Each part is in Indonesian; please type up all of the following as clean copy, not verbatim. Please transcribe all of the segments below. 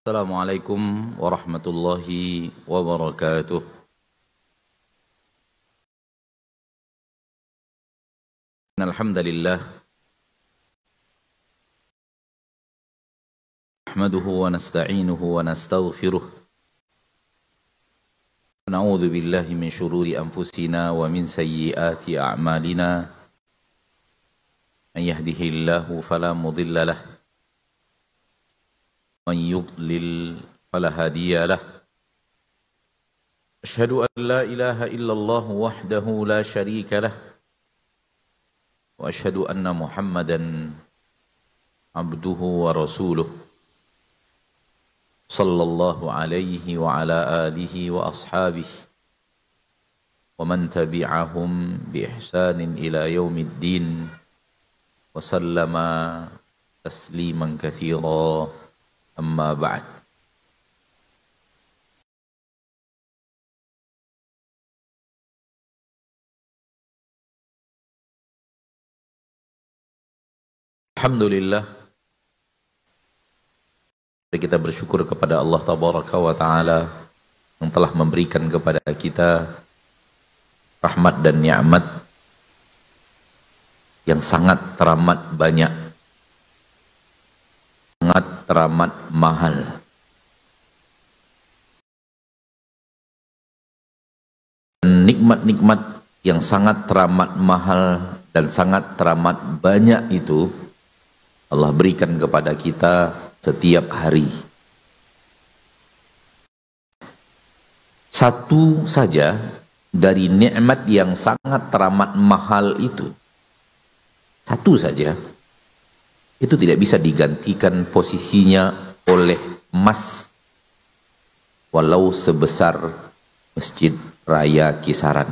Assalamualaikum warahmatullahi wabarakatuh. Alhamdulillah, nahmaduhu wa nasta'inuhu wa nastaghfiruh. Na'udzu billahi min syururi anfusina wa min sayyiati a'malina. Man yahdihillahu fala mudilla lahu. من يضلل فلا هادي له أشهد أن لا إله إلا الله وحده لا شريك له وأشهد أن محمدا عبده ورسوله صلى الله عليه وعلى آله وأصحابه ومن تبعهم بإحسان إلى يوم الدين وسلم تسليما كثيرا. Amma ba'd. Alhamdulillah, kita bersyukur kepada Allah Tabaraka wa Ta'ala yang telah memberikan kepada kita rahmat dan nikmat yang sangat teramat banyak, sangat teramat mahal. Nikmat-nikmat yang sangat teramat mahal dan sangat teramat banyak itu Allah berikan kepada kita setiap hari. Satu saja dari nikmat yang sangat teramat mahal itu, satu saja, itu tidak bisa digantikan posisinya oleh emas walau sebesar Masjid Raya Kisaran.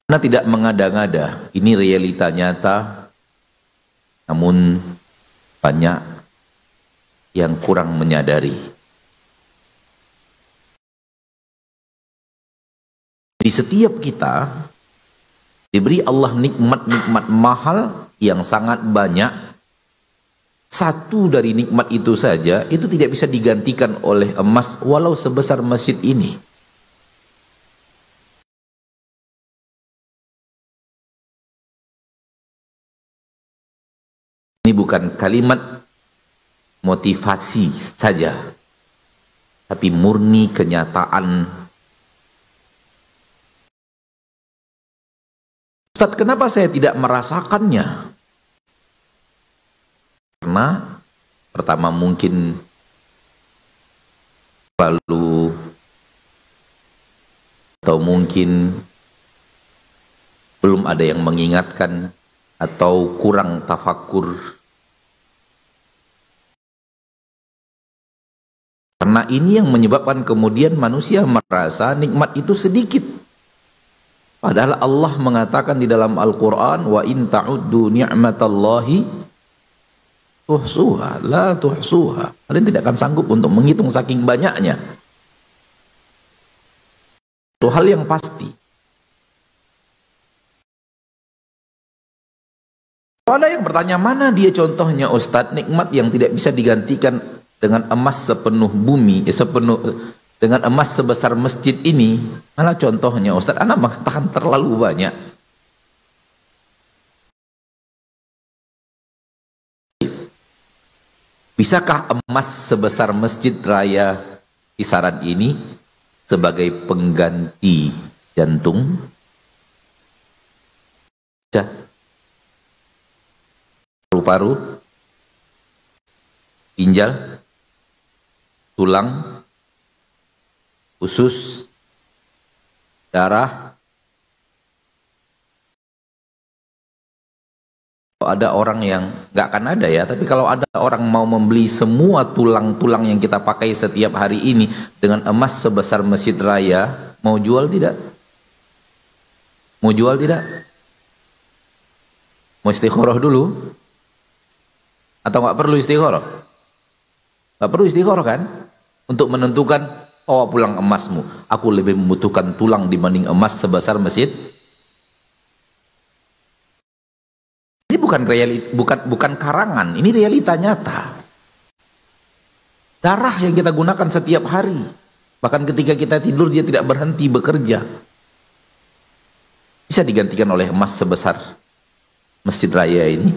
Karena tidak mengada-ngada, ini realita nyata, namun banyak yang kurang menyadari. Di setiap kita diberi Allah nikmat-nikmat mahal yang sangat banyak. Satu dari nikmat itu saja itu tidak bisa digantikan oleh emas walau sebesar masjid ini. Ini bukan kalimat motivasi saja, tapi murni kenyataan. Ustaz, kenapa saya tidak merasakannya? Karena pertama mungkin lalu, atau mungkin belum ada yang mengingatkan, atau kurang tafakur. Karena ini yang menyebabkan kemudian manusia merasa nikmat itu sedikit. Padahal Allah mengatakan di dalam Al-Quran, wa in ta'uddu ni'matallahi tuhsuha la tuhsuha. Kalian tidak akan sanggup untuk menghitung saking banyaknya. Itu hal yang pasti. Kalau ada yang bertanya, mana dia contohnya Ustadz, nikmat yang tidak bisa digantikan dengan emas sepenuh bumi, dengan emas sebesar masjid ini, mana contohnya Ustaz? Anak mengatakan terlalu banyak. Bisakah emas sebesar Masjid Raya Kisaran ini sebagai pengganti jantung? Bisa. Paru-paru, ginjal, tulang, usus, darah. Ada orang yang nggak akan ada ya, tapi kalau ada orang mau membeli semua tulang-tulang yang kita pakai setiap hari ini dengan emas sebesar Masjid Raya, mau jual tidak? Mau jual tidak? Mau istikharah dulu? Atau nggak perlu istikharah? Nggak perlu istikharah kan? Untuk menentukan, bawa pulang emasmu. Aku lebih membutuhkan tulang dibanding emas sebesar masjid bukan karangan, ini realita nyata. Darah yang kita gunakan setiap hari, bahkan ketika kita tidur dia tidak berhenti bekerja, bisa digantikan oleh emas sebesar Masjid Raya ini.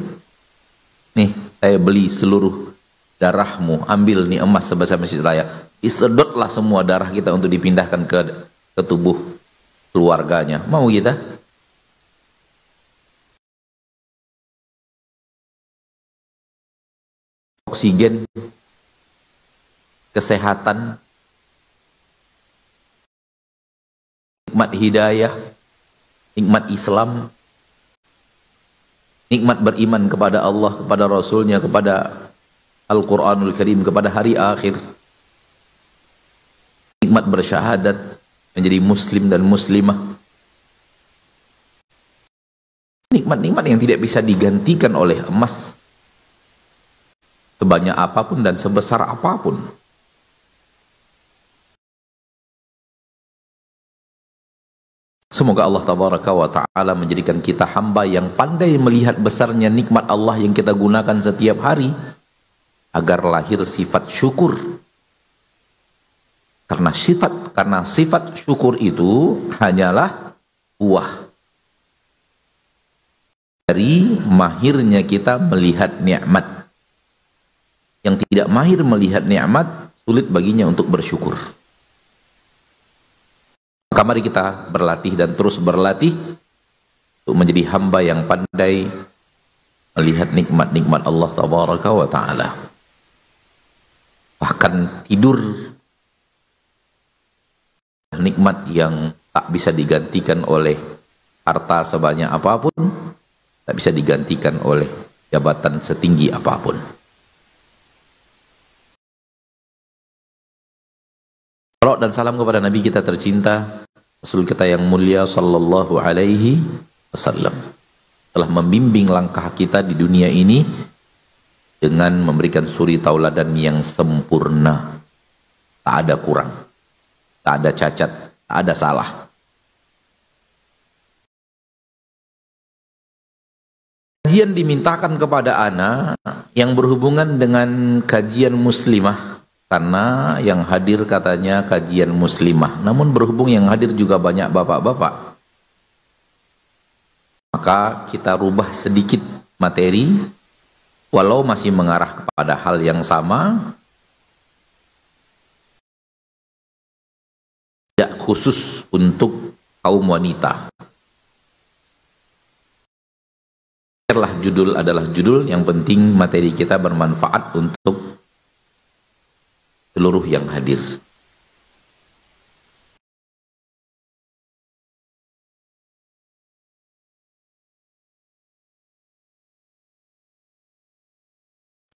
Nih, saya beli seluruh darahmu, ambil nih emas sebesar Masjid Raya, disedotlah semua darah kita untuk dipindahkan ke tubuh keluarganya. Mau kita? Oksigen, kesehatan, nikmat hidayah, nikmat Islam, nikmat beriman kepada Allah, kepada Rasulnya, kepada Al-Quranul Karim, kepada hari akhir, nikmat bersyahadat, menjadi muslim dan muslimah, nikmat-nikmat yang tidak bisa digantikan oleh emas sebanyak apapun dan sebesar apapun. Semoga Allah Tabaraka wa Ta'ala menjadikan kita hamba yang pandai melihat besarnya nikmat Allah yang kita gunakan setiap hari, agar lahir sifat syukur. Karena sifat syukur itu hanyalah buah dari mahirnya kita melihat nikmat. Yang tidak mahir melihat nikmat, sulit baginya untuk bersyukur. Maka mari kita berlatih dan terus berlatih untuk menjadi hamba yang pandai melihat nikmat-nikmat Allah Tabaraka wa Ta'ala. Bahkan tidur, nikmat yang tak bisa digantikan oleh harta sebanyak apapun, tak bisa digantikan oleh jabatan setinggi apapun. Salawat dan salam kepada Nabi kita tercinta, Rasul kita yang mulia sallallahu alaihi wasallam, telah membimbing langkah kita di dunia ini dengan memberikan suri tauladan yang sempurna. Tak ada kurang, tak ada cacat, tak ada salah. Kajian dimintakan kepada anak yang berhubungan dengan kajian muslimah, karena yang hadir katanya kajian muslimah, namun berhubung yang hadir juga banyak bapak-bapak, maka kita rubah sedikit materi, walau masih mengarah kepada hal yang sama, tidak khusus untuk kaum wanita. Biarlah judul adalah judul, yang penting materi kita bermanfaat untuk seluruh yang hadir.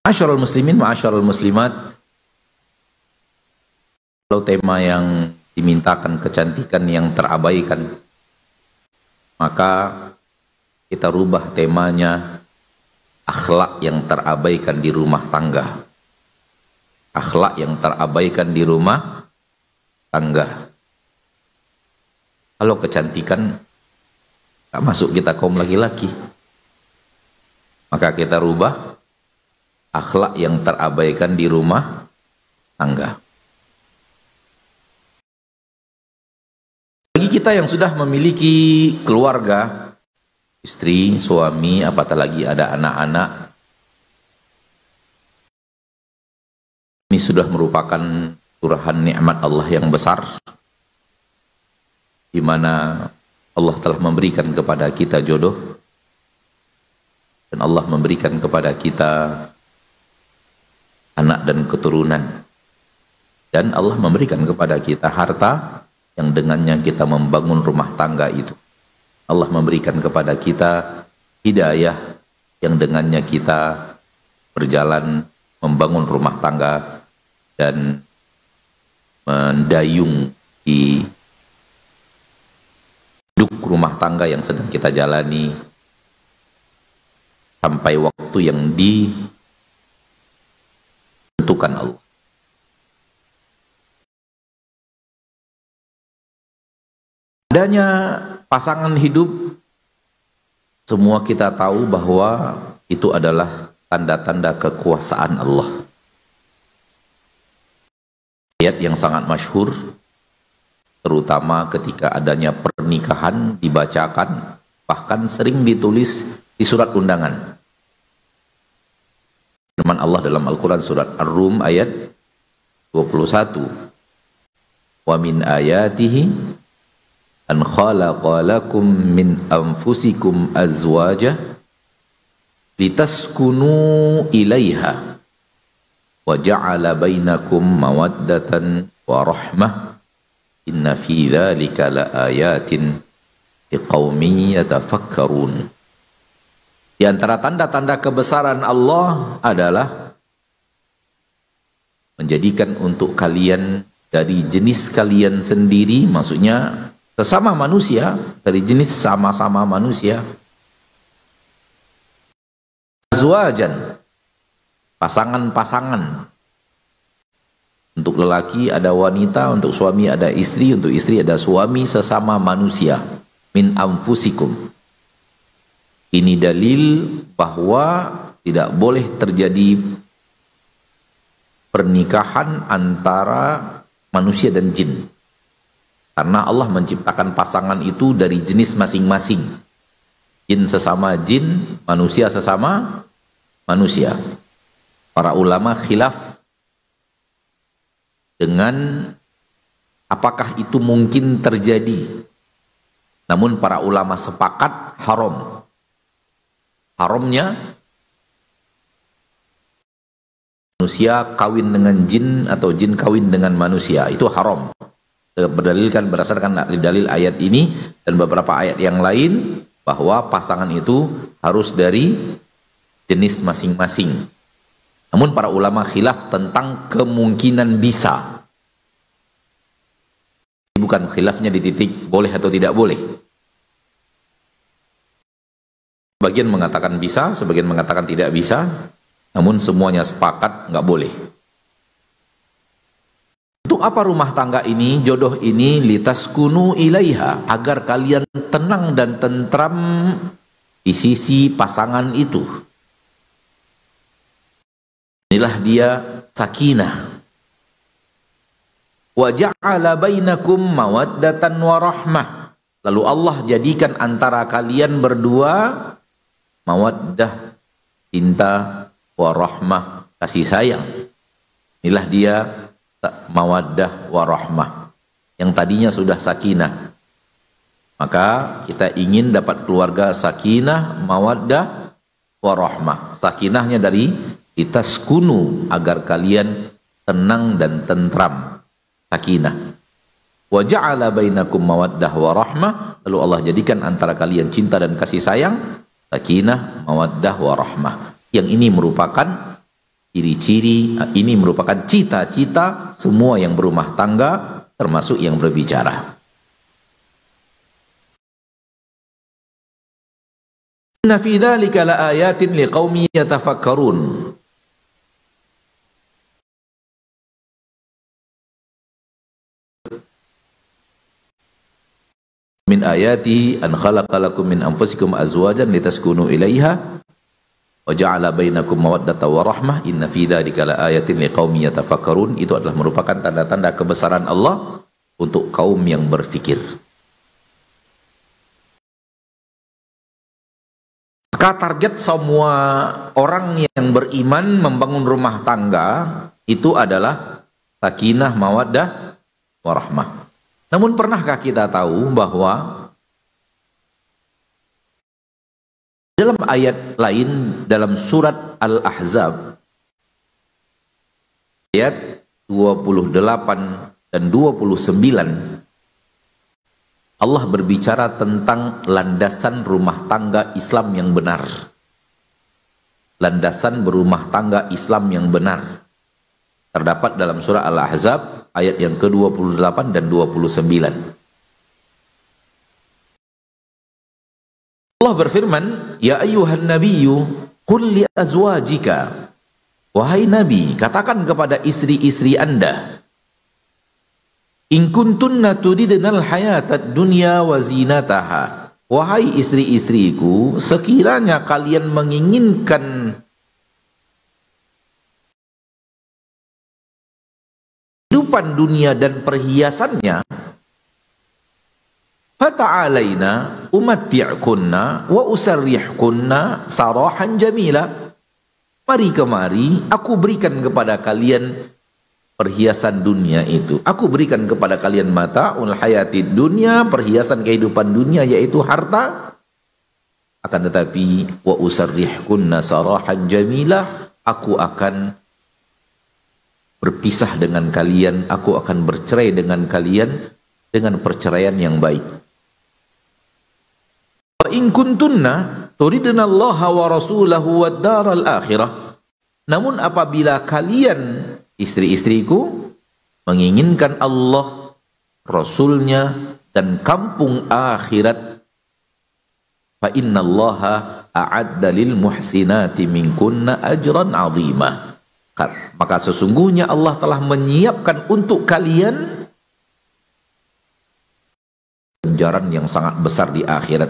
Ma'asyiral muslimin, ma'asyiral muslimat, kalau tema yang dimintakan kecantikan yang terabaikan, maka kita rubah temanya akhlak yang terabaikan di rumah tangga. Akhlak yang terabaikan di rumah tangga. Kalau kecantikan tak masuk kita kaum laki-laki, maka kita rubah akhlak yang terabaikan di rumah tangga. Bagi kita yang sudah memiliki keluarga, istri, suami, apatah lagi ada anak-anak, ini sudah merupakan curahan nikmat Allah yang besar, di mana Allah telah memberikan kepada kita jodoh, dan Allah memberikan kepada kita anak dan keturunan, dan Allah memberikan kepada kita harta yang dengannya kita membangun rumah tangga itu. Allah memberikan kepada kita hidayah yang dengannya kita berjalan membangun rumah tangga dan mendayung di hidup rumah tangga yang sedang kita jalani sampai waktu yang ditentukan Allah. Adanya pasangan hidup Semua kita tahu bahwa itu adalah tanda-tanda kekuasaan Allah. Ayat yang sangat masyhur, terutama ketika adanya pernikahan dibacakan, bahkan sering ditulis di surat undangan. Firman Allah dalam Al-Quran surat Ar-Rum ayat 21. Wa min ayatihi an khalaqa lakum min anfusikum azwaja litaskunu ilaiha wa ja'ala bainakum mawaddatan wa rahmah inna fi dzalika laayatin liqaumin yatafakkarun. Di antara tanda-tanda kebesaran Allah adalah menjadikan untuk kalian dari jenis kalian sendiri, maksudnya sesama manusia, dari jenis sama-sama manusia, azwajan, pasangan-pasangan. Untuk lelaki ada wanita, untuk suami ada istri, untuk istri ada suami, sesama manusia. Min anfusikum. Ini dalil bahwa tidak boleh terjadi pernikahan antara manusia dan jin. Karena Allah menciptakan pasangan itu dari jenis masing-masing. Jin sesama jin, manusia sesama manusia. Para ulama khilaf dengan apakah itu mungkin terjadi. Namun para ulama sepakat haram. Haramnya manusia kawin dengan jin atau jin kawin dengan manusia, itu haram. Berdalilkan berdasarkan dalil ayat ini dan beberapa ayat yang lain bahwa pasangan itu harus dari jenis masing-masing. Namun para ulama khilaf tentang kemungkinan bisa. Bukan khilafnya di titik boleh atau tidak boleh. Sebagian mengatakan bisa, sebagian mengatakan tidak bisa, namun semuanya sepakat nggak boleh. Untuk apa rumah tangga ini, jodoh ini, litaskunu ilaiha, agar kalian tenang dan tentram di sisi pasangan itu. Inilah dia sakinah. Wa ja'ala bainakum mawaddatan wa rahmah. Lalu Allah jadikan antara kalian berdua mawaddah, cinta, wa rahmah, kasih sayang. Inilah dia mawaddah wa rahmah. Yang tadinya sudah sakinah. Maka kita ingin dapat keluarga sakinah, mawaddah, wa rahmah. Sakinahnya dari litaskunu, agar kalian tenang dan tentram. Sakinah. Wa ja'ala bainakum mawaddah wa rahmah. Lalu Allah jadikan antara kalian cinta dan kasih sayang. Sakinah, mawaddah, warahmah. Yang ini merupakan ciri-ciri, ini merupakan cita-cita semua yang berumah tangga, termasuk yang berbicara. Inna fi dzalika laayatin liqaumin yatafakkarun. Min ayatihi an khalaqa lakum min anfusikum azwajan litaskunu ilaiha wa ja'ala bainakum mawaddatan wa rahmah inna fi dzalika laayatin liqaumin yatafakkarun. Itu adalah merupakan tanda-tanda kebesaran Allah untuk kaum yang berfikir. Maka target semua orang yang beriman membangun rumah tangga itu adalah sakinah, mawaddah, warahmah. Namun pernahkah kita tahu bahwa dalam ayat lain dalam surat Al-Ahzab ayat 28 dan 29 Allah berbicara tentang landasan rumah tangga Islam yang benar. Landasan berumah tangga Islam yang benar terdapat dalam surah Al-Ahzab ayat yang ke-28 dan 29. Allah berfirman, "Ya ayyuhan nabiyyu, qul li azwajika." Wahai Nabi, katakan kepada istri-istri Anda, "In kuntunna turidnal hayatad dunya wa zinataha." wahai istri-istriku, sekiranya kalian menginginkan kehidupan dunia dan perhiasannya, fata'alaina umatti'kunna wa usarrihkunna sarahan jamila. Mari kemari, aku berikan kepada kalian perhiasan dunia itu. Aku berikan kepada kalian mata'ul hayatid dunia, perhiasan kehidupan dunia yaitu harta. Akan tetapi wa usarrihkunna sarahan jamila, aku akan berpisah dengan kalian, aku akan bercerai dengan kalian dengan perceraian yang baik. Wa in kuntunna turidna Allah wa rasulahu wad daral akhirah. Namun apabila kalian, istri-istriku, menginginkan Allah, Rasulnya, dan kampung akhirat, fa innallaha a'adda lil muhsinati minkunna ajran 'azima. Maka sesungguhnya Allah telah menyiapkan untuk kalian ganjaran yang sangat besar di akhirat.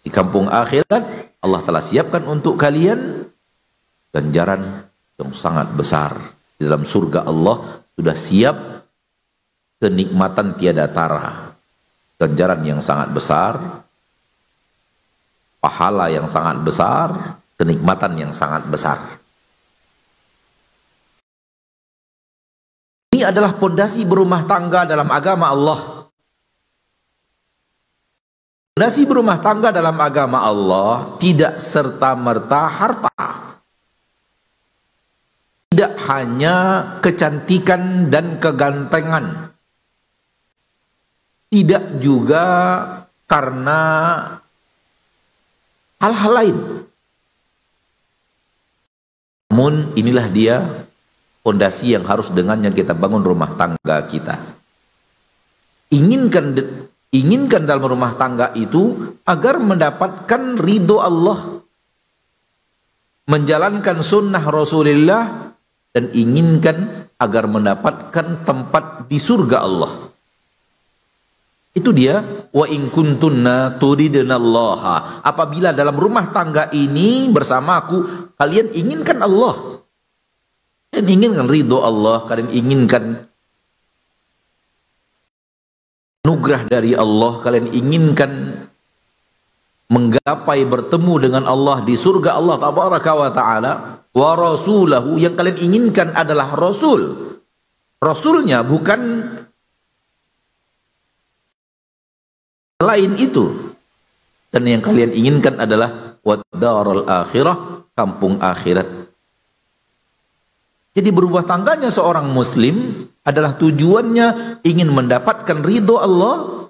Di kampung akhirat Allah telah siapkan untuk kalian ganjaran yang sangat besar. Di dalam surga Allah sudah siap kenikmatan tiada tara, ganjaran yang sangat besar, pahala yang sangat besar, kenikmatan yang sangat besar. Ini adalah pondasi berumah tangga dalam agama Allah. Pondasi berumah tangga dalam agama Allah tidak serta-merta harta. Tidak hanya kecantikan dan kegantengan. Tidak juga karena hal-hal lain. Namun inilah dia fondasi yang harus dengannya kita bangun rumah tangga kita. Inginkan dalam rumah tangga itu agar mendapatkan ridho Allah, menjalankan sunnah Rasulullah, dan inginkan agar mendapatkan tempat di surga Allah. Itu dia, wa in kuntunna turidnallaha. Apabila dalam rumah tangga ini bersamaku kalian inginkan Allah, kalian inginkan ridho Allah, kalian inginkan anugerah dari Allah, kalian inginkan menggapai bertemu dengan Allah di surga Allah tabaraka wa ta'ala, wa rasulahu, yang kalian inginkan adalah Rasul. Rasulnya bukan lain itu. Dan yang kalian inginkan adalah wad daral akhirah, kampung akhirat. Jadi berumah tangganya seorang muslim adalah tujuannya ingin mendapatkan ridho Allah,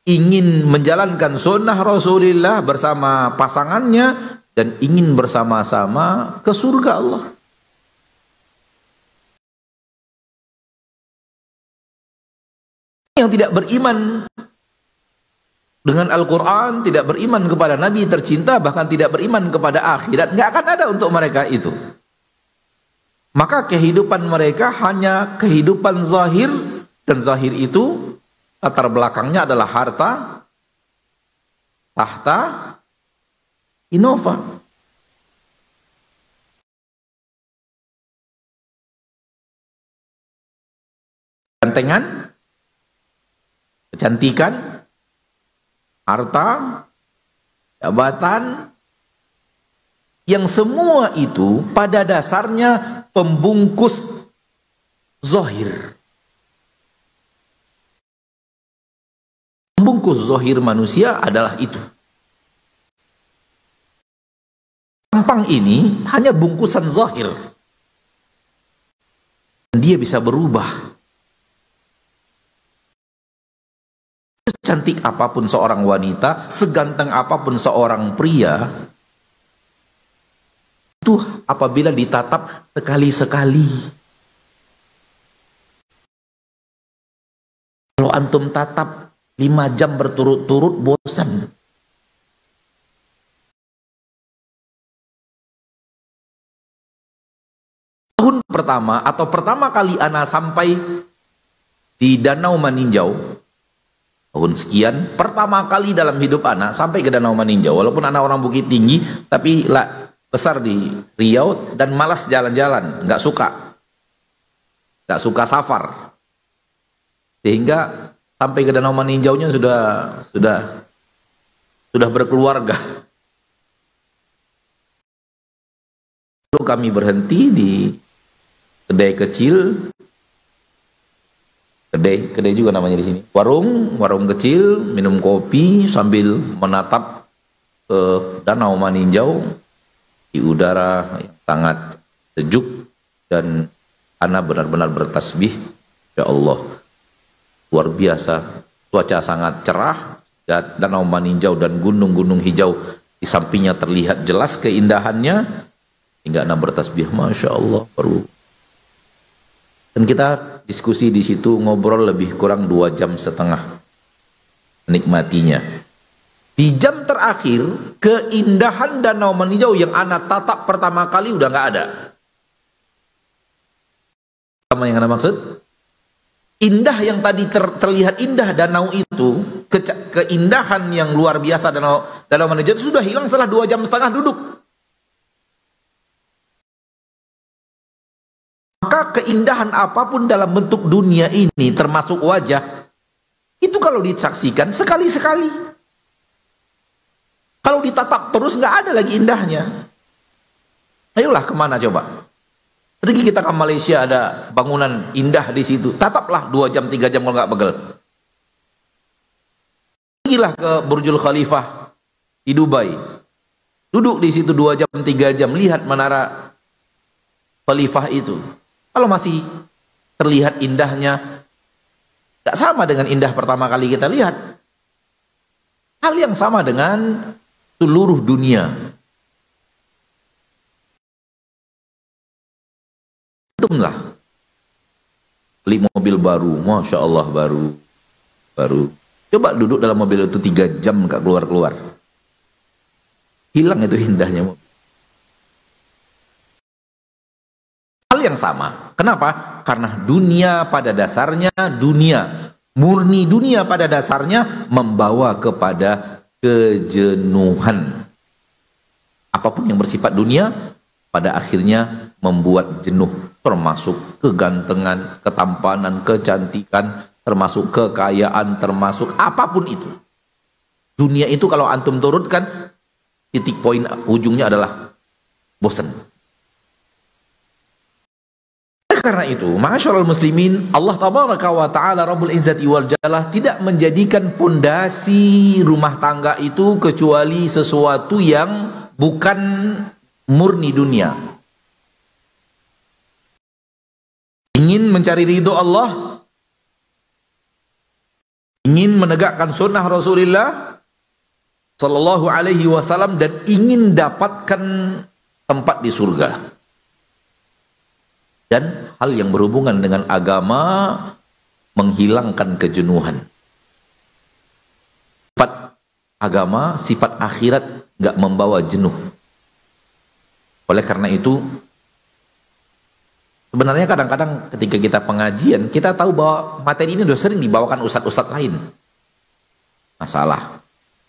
ingin menjalankan sunnah Rasulullah bersama pasangannya, dan ingin bersama-sama ke surga Allah. Yang tidak beriman dengan Al-Quran, tidak beriman kepada Nabi tercinta, bahkan tidak beriman kepada akhirat, nggak akan ada untuk mereka itu. Maka kehidupan mereka hanya kehidupan zahir, dan zahir itu latar belakangnya adalah harta, tahta, innova. Gantengan, kecantikan, harta, jabatan, yang semua itu pada dasarnya pembungkus zahir. Pembungkus zahir manusia adalah itu. Tampang ini hanya bungkusan zahir. Dia bisa berubah. Secantik apapun seorang wanita, seganteng apapun seorang pria, itu apabila ditatap sekali-sekali. Kalau antum tatap 5 jam berturut-turut, bosan. Tahun pertama atau pertama kali ana sampai di Danau Maninjau, tahun sekian, pertama kali dalam hidup anak sampai ke Danau Maninjau. Walaupun anak orang Bukit Tinggi, tapi besar di Riau dan malas jalan-jalan, nggak suka safar, sehingga sampai ke Danau Maninjaunya sudah berkeluarga. Lalu kami berhenti di kedai kecil. Kedai juga namanya di sini. Warung kecil, minum kopi sambil menatap ke Danau Maninjau di udara yang sangat sejuk dan ana benar-benar bertasbih. Ya Allah, luar biasa. Cuaca sangat cerah, Danau Maninjau dan gunung-gunung hijau di sampingnya terlihat jelas keindahannya, hingga ana bertasbih, Masya Allah. Dan kita diskusi di situ, ngobrol lebih kurang 2,5 jam menikmatinya. Di jam terakhir, keindahan Danau Maninjau yang anak tatap pertama kali udah nggak ada. Sama yang anak maksud? Indah yang tadi terlihat indah danau itu, keindahan yang luar biasa Danau Maninjau itu sudah hilang setelah 2,5 jam duduk. Maka keindahan apapun dalam bentuk dunia ini, termasuk wajah, itu kalau disaksikan sekali-sekali. Kalau ditatap terus nggak ada lagi indahnya. Ayolah, kemana coba? Pergi kita ke Malaysia, ada bangunan indah di situ. Tataplah 2 jam 3 jam kalau nggak pegel. Pergilah ke Burjul Khalifah di Dubai. Duduk di situ 2 jam 3 jam, lihat menara Khalifah itu. Kalau masih terlihat indahnya, gak sama dengan indah pertama kali kita lihat. Hal yang sama dengan seluruh dunia. Antumlah beli mobil baru, Masya Allah, baru. Coba duduk dalam mobil itu 3 jam gak keluar-keluar. Hilang itu indahnya mobil. Hal yang sama. Kenapa? Karena dunia pada dasarnya, murni dunia pada dasarnya membawa kepada kejenuhan. Apapun yang bersifat dunia, pada akhirnya membuat jenuh, termasuk kegantengan, ketampanan, kecantikan, termasuk kekayaan, termasuk apapun itu. Dunia itu kalau antum turutkan, titik poin ujungnya adalah bosan. Karena itu, ma'asyiral muslimin, Allah tabaraka wa ta'ala Rabbul Izzati wal Jalalah tidak menjadikan pondasi rumah tangga itu kecuali sesuatu yang bukan murni dunia. Ingin mencari ridho Allah, ingin menegakkan sunnah Rasulullah sallallahu alaihi wasallam, dan ingin dapatkan tempat di surga. Dan hal yang berhubungan dengan agama menghilangkan kejenuhan. Sifat agama, sifat akhirat nggak membawa jenuh. Oleh karena itu, sebenarnya kadang-kadang ketika kita pengajian, kita tahu bahwa materi ini sudah sering dibawakan ustadz-ustadz lain. Masalah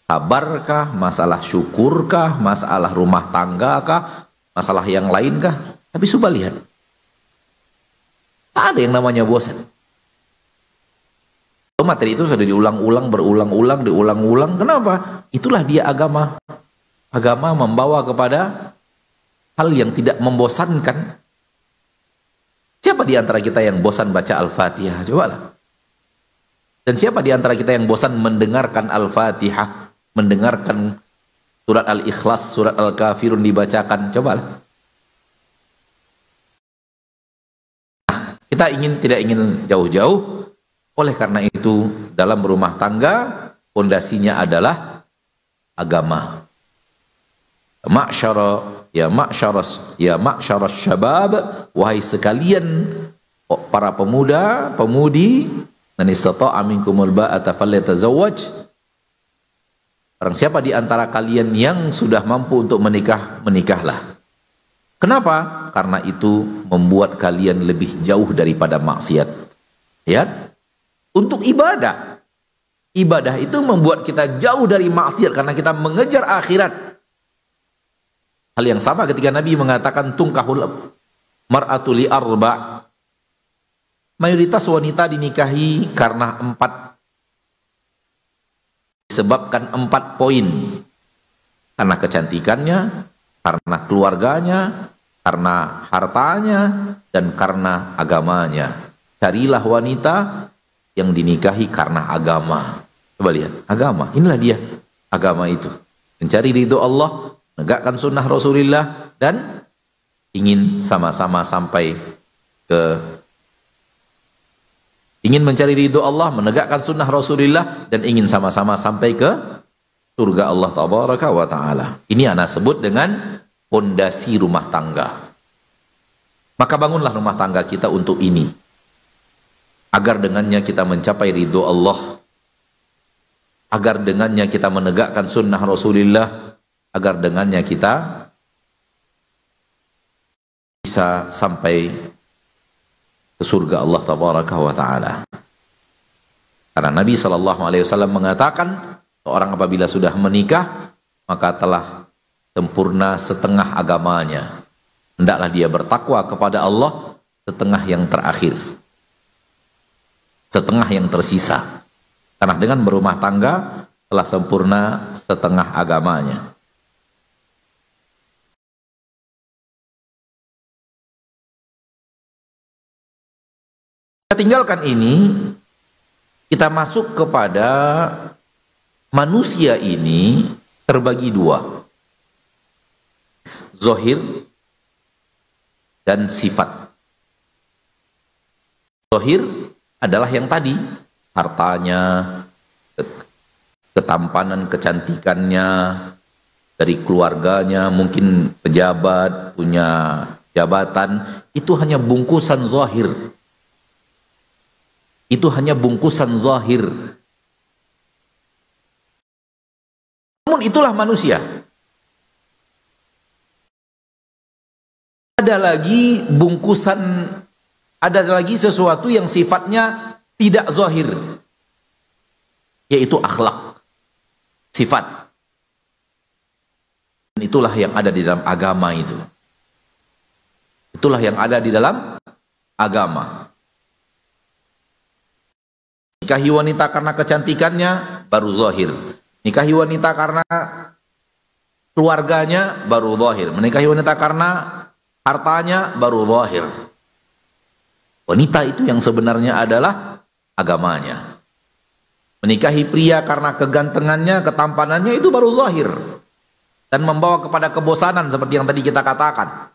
sabarkah, masalah syukurkah, masalah rumah tanggakah, masalah yang lainkah. Tapi coba lihat, tak ada yang namanya bosan. Materi itu sudah diulang-ulang, diulang-ulang. Kenapa? Itulah dia agama. Agama membawa kepada hal yang tidak membosankan. Siapa di antara kita yang bosan baca Al-Fatihah? Cobalah. Dan siapa di antara kita yang bosan mendengarkan Al-Fatihah, mendengarkan surat Al-Ikhlas, surat Al-Kafirun dibacakan? Cobalah. Kita tidak ingin jauh-jauh. Oleh karena itu, dalam rumah tangga, fondasinya adalah agama. Ma'syaras syabab, wahai sekalian para pemuda, pemudi, man istata'a minkumul ba'ata falyatazawwaj. Barang siapa di antara kalian yang sudah mampu untuk menikah, menikahlah. Kenapa? Karena itu membuat kalian lebih jauh daripada maksiat. Ya? Untuk ibadah. Ibadah itu membuat kita jauh dari maksiat karena kita mengejar akhirat. Hal yang sama ketika Nabi mengatakan tungkahul mar'atu li arba'. Mayoritas wanita dinikahi karena 4. Disebabkan 4 poin. Karena kecantikannya, karena keluarganya, karena hartanya, dan karena agamanya. Carilah wanita yang dinikahi karena agama. Coba lihat, agama. Inilah dia, agama itu. Mencari ridho Allah, menegakkan sunnah Rasulullah, dan ingin sama-sama sampai ke ingin mencari ridho Allah, menegakkan sunnah Rasulullah, dan ingin sama-sama sampai ke surga Allah Tabaraka wa Ta'ala. Ini anak sebut dengan pondasi rumah tangga. Maka bangunlah rumah tangga kita untuk ini, agar dengannya kita mencapai ridho Allah, agar dengannya kita menegakkan sunnah Rasulullah, agar dengannya kita bisa sampai ke surga Allah Tabaraka wa Ta'ala. Karena Nabi SAW mengatakan, seorang apabila sudah menikah, maka telah sempurna setengah agamanya. Hendaklah dia bertakwa kepada Allah setengah yang terakhir, setengah yang tersisa. Karena dengan berumah tangga telah sempurna setengah agamanya. Kita tinggalkan ini, kita masuk kepada manusia ini terbagi 2. Zahir dan sifat. Zahir adalah yang tadi, hartanya, ketampanan, kecantikannya, dari keluarganya, mungkin pejabat, punya jabatan, itu hanya bungkusan zahir. Itu hanya bungkusan zahir. Namun itulah manusia. Ada lagi bungkusan, ada lagi sesuatu yang sifatnya tidak zahir, yaitu akhlak, sifat. Dan itulah yang ada di dalam agama itu. Itulah yang ada di dalam agama. Nikahi wanita karena kecantikannya baru zahir. Nikahi wanita karena keluarganya baru zahir. Menikahi wanita karena hartanya baru zahir. Wanita itu yang sebenarnya adalah agamanya. Menikahi pria karena kegantengannya, ketampanannya, itu baru zahir. Dan membawa kepada kebosanan seperti yang tadi kita katakan.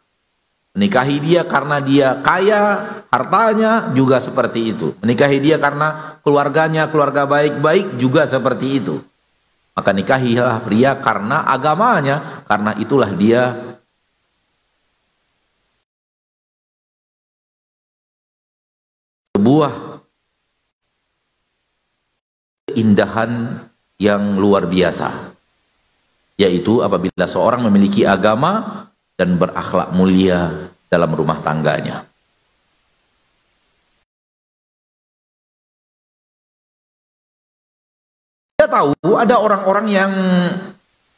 Menikahi dia karena dia kaya, hartanya juga seperti itu. Menikahi dia karena keluarganya, keluarga baik-baik, juga seperti itu. Maka nikahilah pria karena agamanya, karena itulah dia sebuah keindahan yang luar biasa, yaitu apabila seorang memiliki agama dan berakhlak mulia dalam rumah tangganya. Kita tahu ada orang-orang yang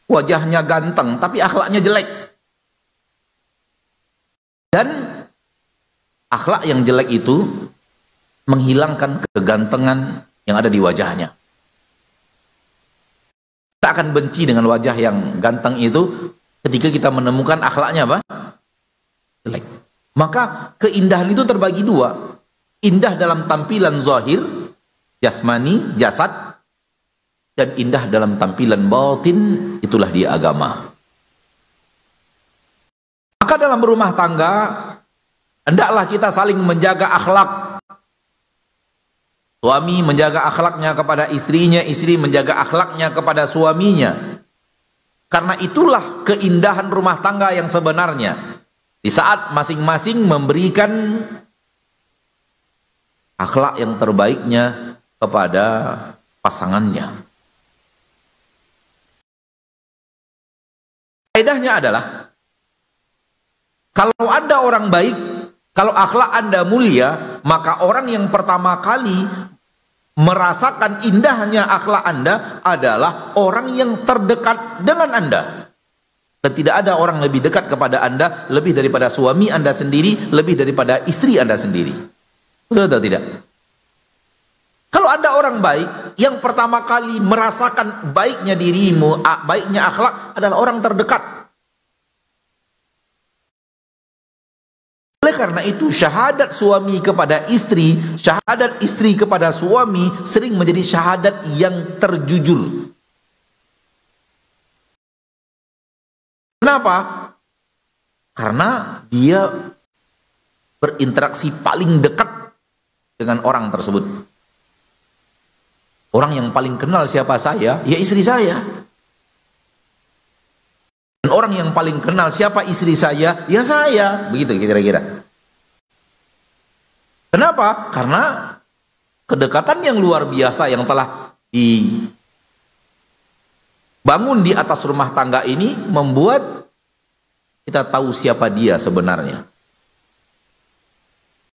wajahnya ganteng tapi akhlaknya jelek. Dan akhlak yang jelek itu menghilangkan kegantengan yang ada di wajahnya. Kita akan benci dengan wajah yang ganteng itu ketika kita menemukan akhlaknya apa? Jelek. Maka keindahan itu terbagi 2. Indah dalam tampilan zahir, jasmani, jasad, dan indah dalam tampilan batin, itulah dia agama. Maka dalam rumah tangga hendaklah kita saling menjaga akhlak. Suami menjaga akhlaknya kepada istrinya, istri menjaga akhlaknya kepada suaminya. Karena itulah keindahan rumah tangga yang sebenarnya. Di saat masing-masing memberikan akhlak yang terbaiknya kepada pasangannya. Faedahnya adalah, kalau Anda orang baik, kalau akhlak Anda mulia, maka orang yang pertama kali merasakan indahnya akhlak Anda adalah orang yang terdekat dengan Anda. Dan tidak ada orang lebih dekat kepada Anda lebih daripada suami Anda sendiri, lebih daripada istri Anda sendiri. Betul atau tidak? Kalau Anda orang baik, yang pertama kali merasakan baiknya dirimu, baiknya akhlak adalah orang terdekat. Oleh karena itu, syahadat suami kepada istri, syahadat istri kepada suami sering menjadi syahadat yang terjujur. Kenapa? Karena dia berinteraksi paling dekat dengan orang tersebut. Orang yang paling kenal siapa saya, ya istri saya. Dan orang yang paling kenal siapa istri saya, ya saya. Begitu kira-kira. Kenapa? Karena kedekatan yang luar biasa yang telah dibangun di atas rumah tangga ini membuat kita tahu siapa dia sebenarnya.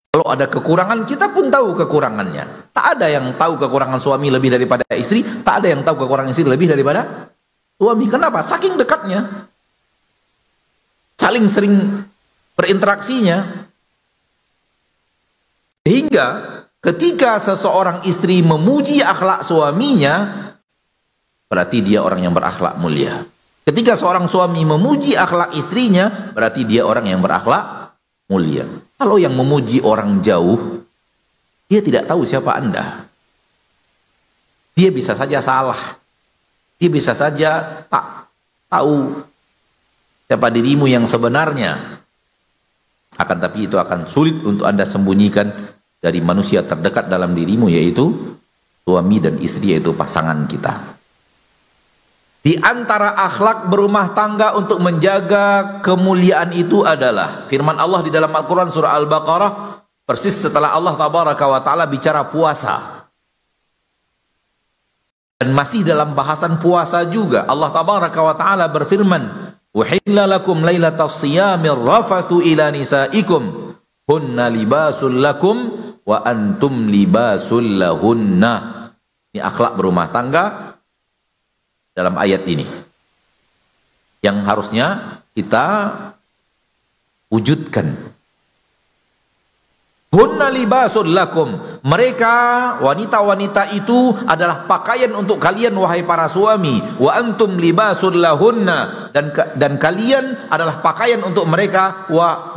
Kalau ada kekurangan, kita pun tahu kekurangannya. Tak ada yang tahu kekurangan suami lebih daripada istri, tak ada yang tahu kekurangan istri lebih daripada suami. Kenapa? Saking dekatnya. Saling sering berinteraksinya. Sehingga ketika seseorang istri memuji akhlak suaminya, berarti dia orang yang berakhlak mulia. Ketika seorang suami memuji akhlak istrinya, berarti dia orang yang berakhlak mulia. Kalau yang memuji orang jauh, dia tidak tahu siapa Anda. Dia bisa saja salah. Dia bisa saja tak tahu siapa dirimu yang sebenarnya. Akan tapi itu akan sulit untuk Anda sembunyikan dari manusia terdekat dalam dirimu, yaitu suami dan istri, yaitu pasangan kita. Di antara akhlak berumah tangga untuk menjaga kemuliaan itu adalah firman Allah di dalam Al-Quran surah Al-Baqarah, persis setelah Allah tabaraka wa ta'ala bicara puasa. Dan masih dalam bahasan puasa juga Allah tabaraka wa ta'ala berfirman, "Uhilla lakum lailatas siyamir rafathu ila nisaikum hunna libasul lakum wa antum libasul lahunna." Ini akhlak berumah tangga dalam ayat ini yang harusnya kita wujudkan. Hunna libasul lakum, mereka wanita-wanita itu adalah pakaian untuk kalian wahai para suami, wa antum libasul lahunna, dan kalian adalah pakaian untuk mereka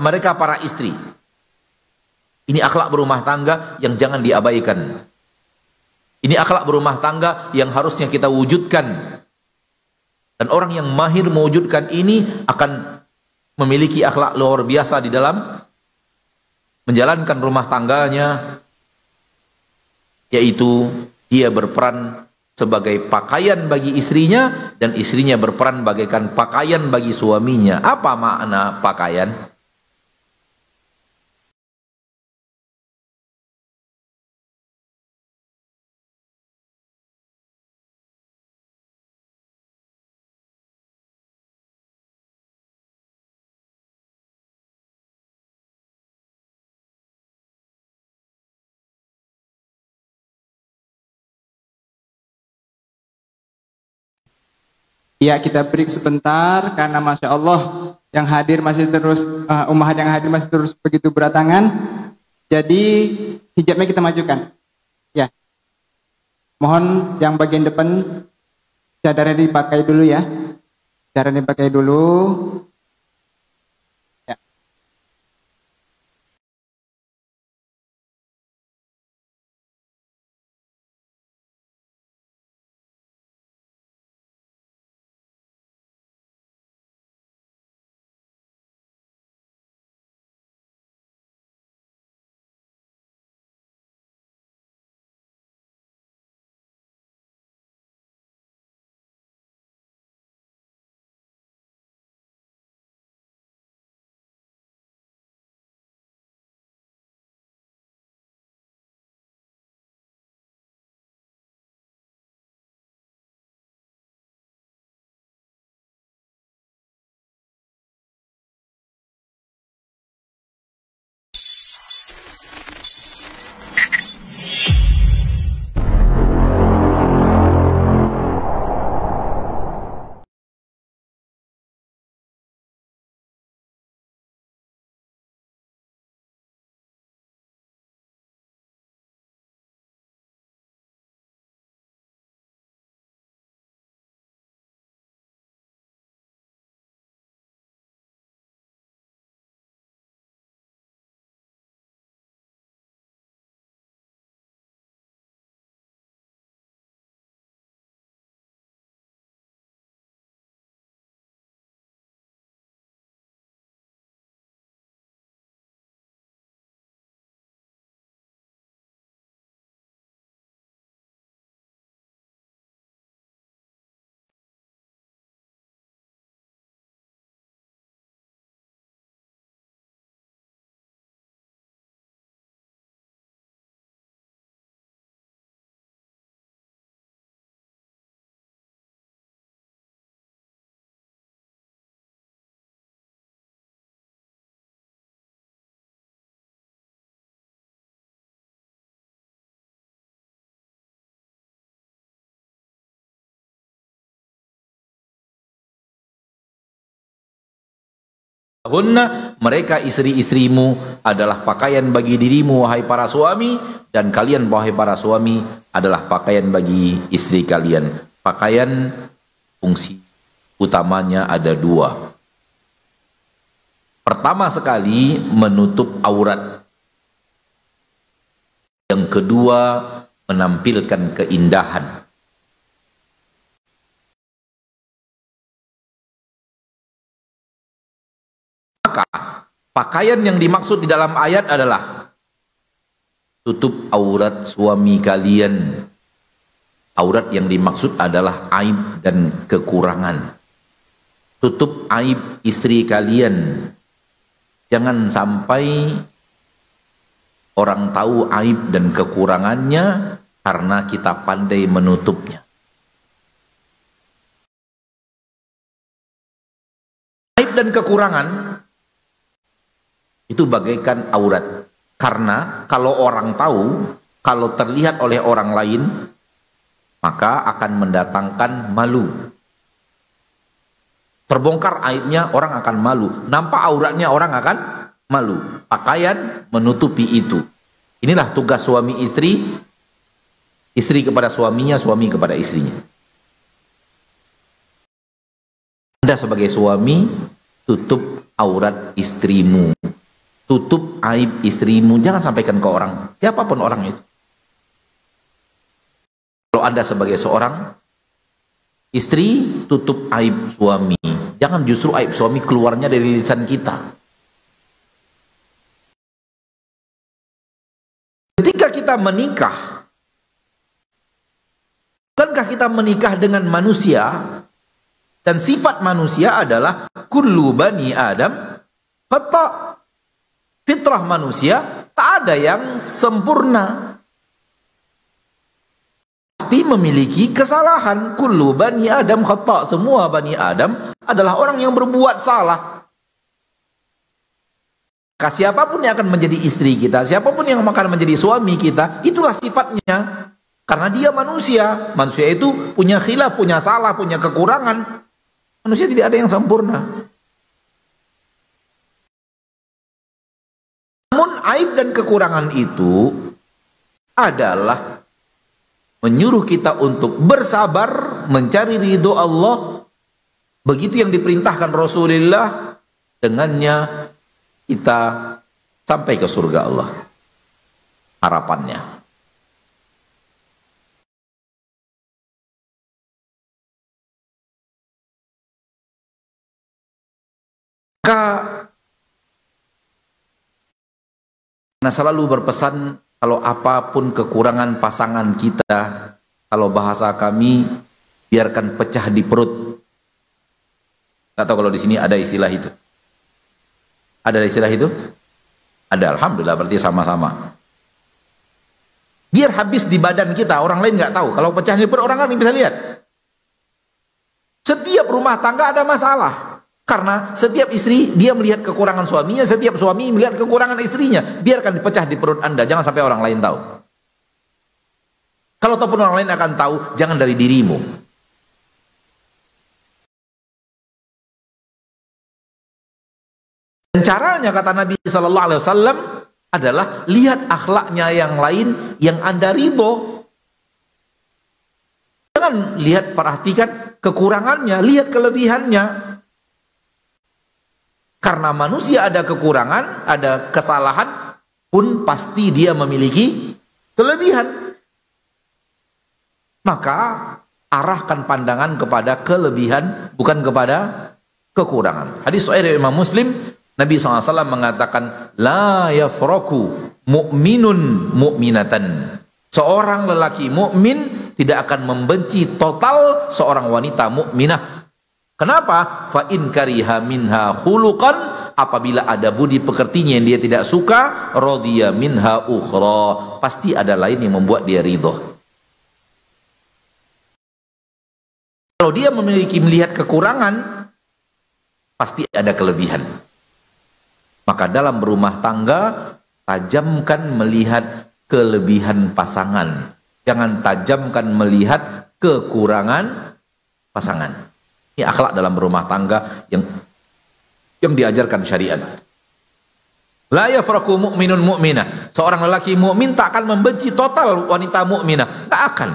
mereka para istri. Ini akhlak berumah tangga yang jangan diabaikan. Ini akhlak berumah tangga yang harusnya kita wujudkan. Dan orang yang mahir mewujudkan ini akan memiliki akhlak luar biasa di dalam menjalankan rumah tangganya, yaitu dia berperan sebagai pakaian bagi istrinya dan istrinya berperan bagaikan pakaian bagi suaminya. Apa makna pakaian? Ya, kita break sebentar karena Masya Allah yang hadir masih terus, umat yang hadir masih terus begitu berdatangan. Jadi hijabnya kita majukan. Ya, mohon yang bagian depan cadarnya dipakai dulu ya. Cadarnya dipakai dulu. Ya. Hunna, mereka istri-istrimu adalah pakaian bagi dirimu wahai para suami, dan kalian wahai para suami adalah pakaian bagi istri kalian. Pakaian fungsi utamanya ada dua. Pertama sekali menutup aurat. Yang kedua menampilkan keindahan. Maka pakaian yang dimaksud di dalam ayat adalah tutup aurat suami kalian. Aurat yang dimaksud adalah aib dan kekurangan. Tutup aib istri kalian. Jangan sampai orang tahu aib dan kekurangannya karena kita pandai menutupnya. Aib dan kekurangan itu bagaikan aurat. Karena kalau orang tahu, kalau terlihat oleh orang lain, maka akan mendatangkan malu. Terbongkar aibnya, orang akan malu. Nampak auratnya, orang akan malu. Pakaian menutupi itu. Inilah tugas suami istri. Istri kepada suaminya, suami kepada istrinya. Anda sebagai suami, tutup aurat istrimu. Tutup aib istrimu, jangan sampaikan ke orang, siapapun orang itu. Kalau Anda sebagai seorang istri, tutup aib suami. Jangan justru aib suami keluarnya dari lisan kita. Ketika kita menikah, bukankah kita menikah dengan manusia? Dan sifat manusia adalah kullu bani Adam khata'. Fitrah manusia tak ada yang sempurna. Pasti memiliki kesalahan. Kullu bani Adam khata'. Semua bani Adam adalah orang yang berbuat salah. Maka siapapun yang akan menjadi istri kita, siapapun yang akan menjadi suami kita, itulah sifatnya. Karena dia manusia. Manusia itu punya khilaf, punya salah, punya kekurangan. Manusia tidak ada yang sempurna. Namun aib dan kekurangan itu adalah menyuruh kita untuk bersabar, mencari ridho Allah. Begitu yang diperintahkan Rasulullah, dengannya kita sampai ke surga Allah. Harapannya. Karena selalu berpesan, kalau apapun kekurangan pasangan kita, kalau bahasa kami, biarkan pecah di perut. Nggak tahu kalau di sini ada istilah itu. Ada istilah itu? Ada, alhamdulillah, berarti sama-sama. Biar habis di badan kita, orang lain nggak tahu. Kalau pecah di perut, orang lain bisa lihat. Setiap rumah tangga ada masalah. Karena setiap istri dia melihat kekurangan suaminya, setiap suami melihat kekurangan istrinya. Biarkan dipecah di perut Anda, jangan sampai orang lain tahu. Kalau ataupun orang lain akan tahu, jangan dari dirimu. Dan caranya, kata Nabi Sallallahu Alaihi Wasallam, adalah lihat akhlaknya yang lain yang Anda ridho. Jangan lihat, perhatikan kekurangannya, lihat kelebihannya. Karena manusia ada kekurangan, ada kesalahan, pun pasti dia memiliki kelebihan. Maka arahkan pandangan kepada kelebihan, bukan kepada kekurangan. Hadis sahih Imam Muslim, Nabi SAW mengatakan, la yafraku mu'minun mu'minatan. Seorang lelaki mukmin tidak akan membenci total seorang wanita mukminah. Kenapa? Fa in kariha minha khuluqan, apabila ada budi pekertinya yang dia tidak suka, radiya minha ukhra, pasti ada lain yang membuat dia ridho. Kalau dia memiliki melihat kekurangan, pasti ada kelebihan. Maka dalam berumah tangga, tajamkan melihat kelebihan pasangan. Jangan tajamkan melihat kekurangan pasangan. Ini akhlak dalam berumah tangga yang yang diajarkan syariat. La yafraku mu'minun mu'minah. Seorang lelaki mukmin tak akan membenci total wanita mukminah. Tak akan.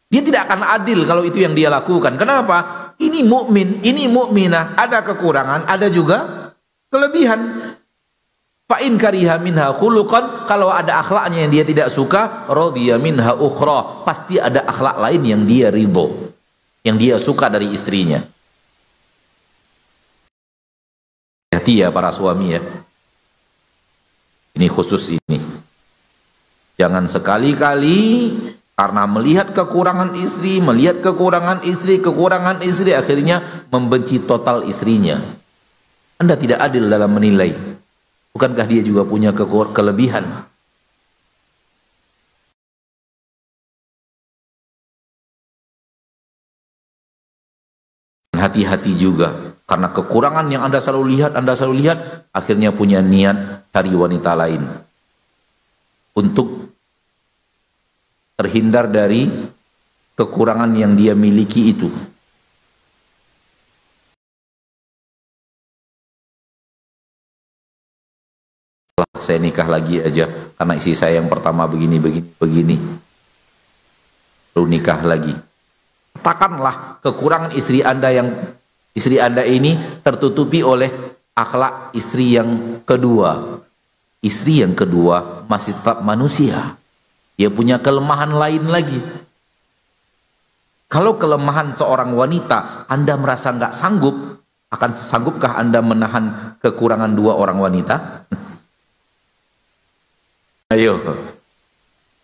Dia tidak akan adil kalau itu yang dia lakukan. Kenapa? Ini mukmin, ini mukminah, ada kekurangan, ada juga kelebihan. Fa in kariha minha khuluqan, kalau ada akhlaknya yang dia tidak suka, radiya minha ukhra, pasti ada akhlak lain yang dia ridho, yang dia suka dari istrinya. Hati ya para suami ya. Ini khusus ini. Jangan sekali-kali karena melihat kekurangan istri, akhirnya membenci total istrinya. Anda tidak adil dalam menilai. Bukankah dia juga punya kelebihan? Hati-hati juga. Karena kekurangan yang Anda selalu lihat, akhirnya punya niat cari wanita lain. Untuk terhindar dari kekurangan yang dia miliki itu. Saya nikah lagi aja karena istri saya yang pertama begini. Lalu nikah lagi. Katakanlah kekurangan istri Anda ini tertutupi oleh akhlak istri yang kedua. Istri yang kedua masih tetap manusia. Dia punya kelemahan lain lagi. Kalau kelemahan seorang wanita Anda merasa nggak sanggup, akan sanggupkah Anda menahan kekurangan dua orang wanita? Ayo.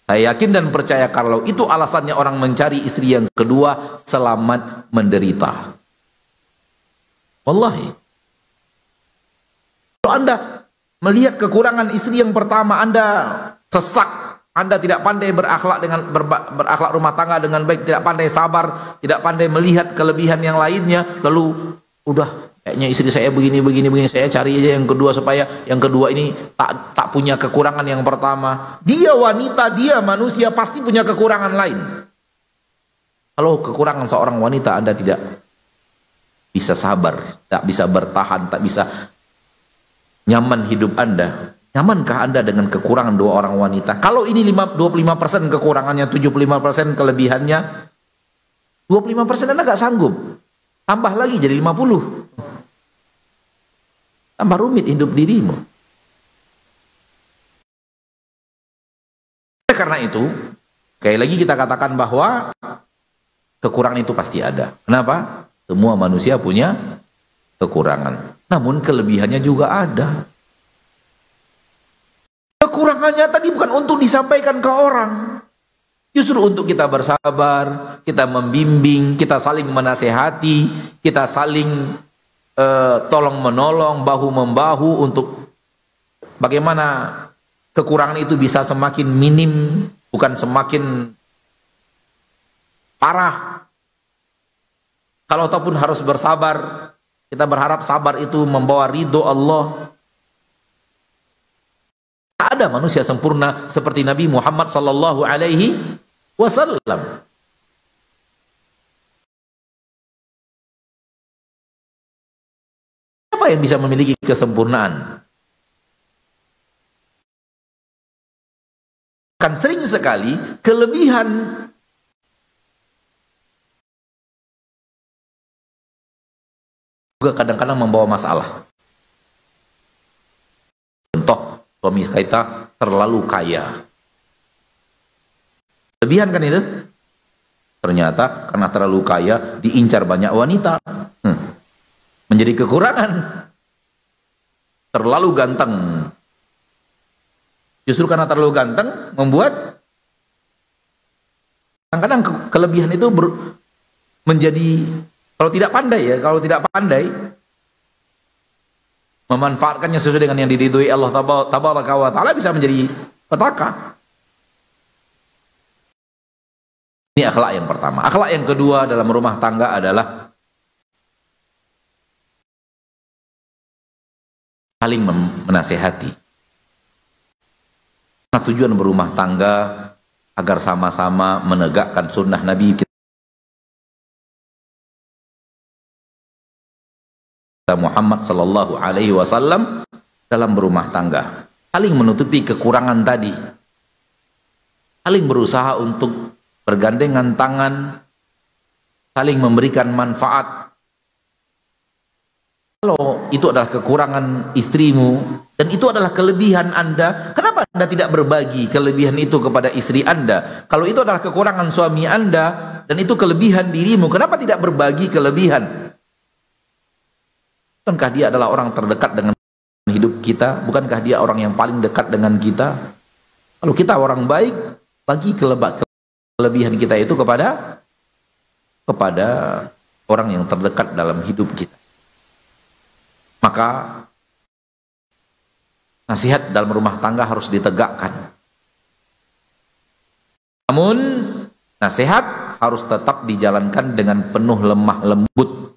Saya yakin dan percaya kalau itu alasannya orang mencari istri yang kedua, selamat menderita. Wallahi. Kalau Anda melihat kekurangan istri yang pertama, Anda sesak, Anda tidak pandai berakhlak berakhlak rumah tangga dengan baik, tidak pandai sabar, tidak pandai melihat kelebihan yang lainnya, lalu udah kayaknya istri saya begini, saya cari aja yang kedua supaya yang kedua ini tak punya kekurangan yang pertama. Dia wanita, dia manusia, pasti punya kekurangan lain. Kalau kekurangan seorang wanita Anda tidak bisa sabar, tak bisa bertahan, tak bisa nyaman hidup Anda. Nyamankah Anda dengan kekurangan dua orang wanita? Kalau ini 25% kekurangannya, 75% kelebihannya, 25% Anda gak sanggup. Tambah lagi jadi 50. Tambah rumit hidup dirimu. Karena itu, sekali lagi kita katakan bahwa kekurangan itu pasti ada. Kenapa? Semua manusia punya kekurangan. Namun kelebihannya juga ada. Kekurangannya tadi bukan untuk disampaikan ke orang. Justru untuk kita bersabar, kita membimbing, kita saling menasehati, kita saling tolong menolong, bahu membahu untuk bagaimana kekurangan itu bisa semakin minim, bukan semakin parah. Kalau ataupun harus bersabar, kita berharap sabar itu membawa ridho Allah. Tak ada manusia sempurna seperti Nabi Muhammad sallallahu alaihi wasallam. Siapa yang bisa memiliki kesempurnaan? Kan sering sekali kelebihan juga kadang-kadang membawa masalah. Contoh, suami kita terlalu kaya. Kelebihan kan itu? Ternyata karena terlalu kaya diincar banyak wanita. Menjadi kekurangan. Terlalu ganteng. Justru karena terlalu ganteng membuat kadang-kadang kelebihan itu menjadi, kalau tidak pandai memanfaatkannya sesuai dengan yang diridhoi Allah tabaraka wa taala, bisa menjadi petaka. Ini akhlak yang pertama. Akhlak yang kedua dalam rumah tangga adalah saling menasehati. Nah, tujuan berumah tangga agar sama-sama menegakkan sunnah Nabi Muhammad sallallahu alaihi wasallam dalam berumah tangga. Saling menutupi kekurangan tadi. Saling berusaha untuk bergandengan tangan, saling memberikan manfaat. Kalau itu adalah kekurangan istrimu dan itu adalah kelebihan Anda, kenapa Anda tidak berbagi kelebihan itu kepada istri Anda? Kalau itu adalah kekurangan suami Anda dan itu kelebihan dirimu, kenapa tidak berbagi kelebihan? Bukankah dia adalah orang terdekat dengan hidup kita? Bukankah dia orang yang paling dekat dengan kita? Kalau kita orang baik, bagi kelebihan kita itu kepada orang yang terdekat dalam hidup kita. Maka nasihat dalam rumah tangga harus ditegakkan. Namun nasihat harus tetap dijalankan dengan penuh lemah lembut.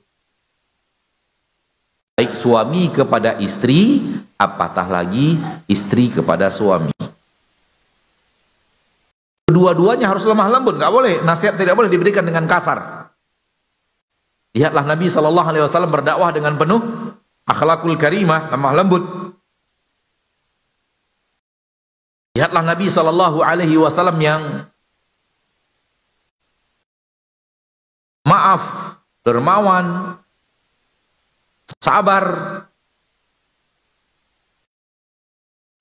Baik suami kepada istri, apatah lagi istri kepada suami. Kedua-duanya harus lemah lembut, nggak boleh, nasihat tidak boleh diberikan dengan kasar. Lihatlah Nabi SAW berdakwah dengan penuh akhlakul karimah, lemah lembut. Lihatlah Nabi SAW yang maaf, dermawan, sabar,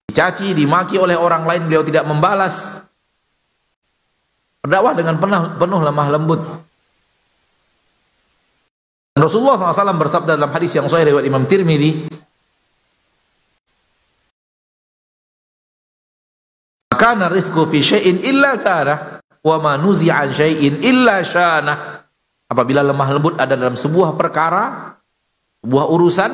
dicaci, dimaki oleh orang lain, beliau tidak membalas. Berdakwah dengan penuh lemah lembut. Rasulullah SAW bersabda dalam hadis yang sahih riwayat Imam Tirmidzi, "Kana rifqu fi syai'in illa zanah, wa ma nuzi'a an syai'in illa syanah." Apabila lemah lembut ada dalam sebuah perkara, sebuah urusan,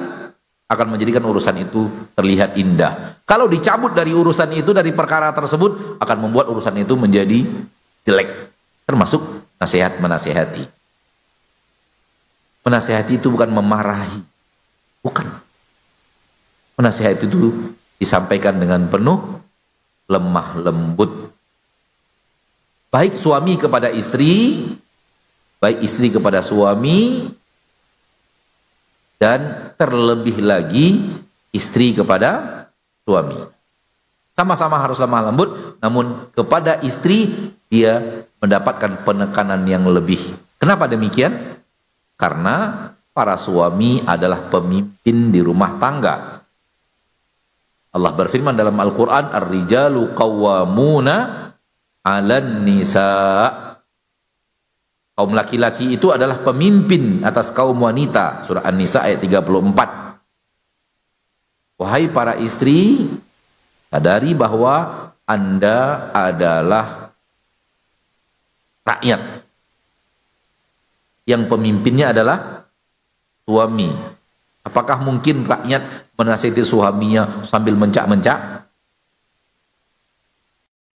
akan menjadikan urusan itu terlihat indah. Kalau dicabut dari urusan itu, dari perkara tersebut, akan membuat urusan itu menjadi jelek. Termasuk nasihat menasihati. Menasihati itu bukan memarahi, bukan. Menasihati itu disampaikan dengan penuh lemah lembut. Baik suami kepada istri, baik istri kepada suami, dan terlebih lagi istri kepada suami. Sama-sama harus lemah lembut, namun kepada istri dia mendapatkan penekanan yang lebih. Kenapa demikian? Karena para suami adalah pemimpin di rumah tangga. Allah berfirman dalam Al-Quran, "Ar-rijalu qawwamuna 'alan nisa." Kaum laki-laki itu adalah pemimpin atas kaum wanita. Surah An-Nisa ayat 34. Wahai para istri, sadari bahwa Anda adalah rakyat yang pemimpinnya adalah suami. Apakah mungkin rakyat menasihati suaminya sambil mencak-mencak?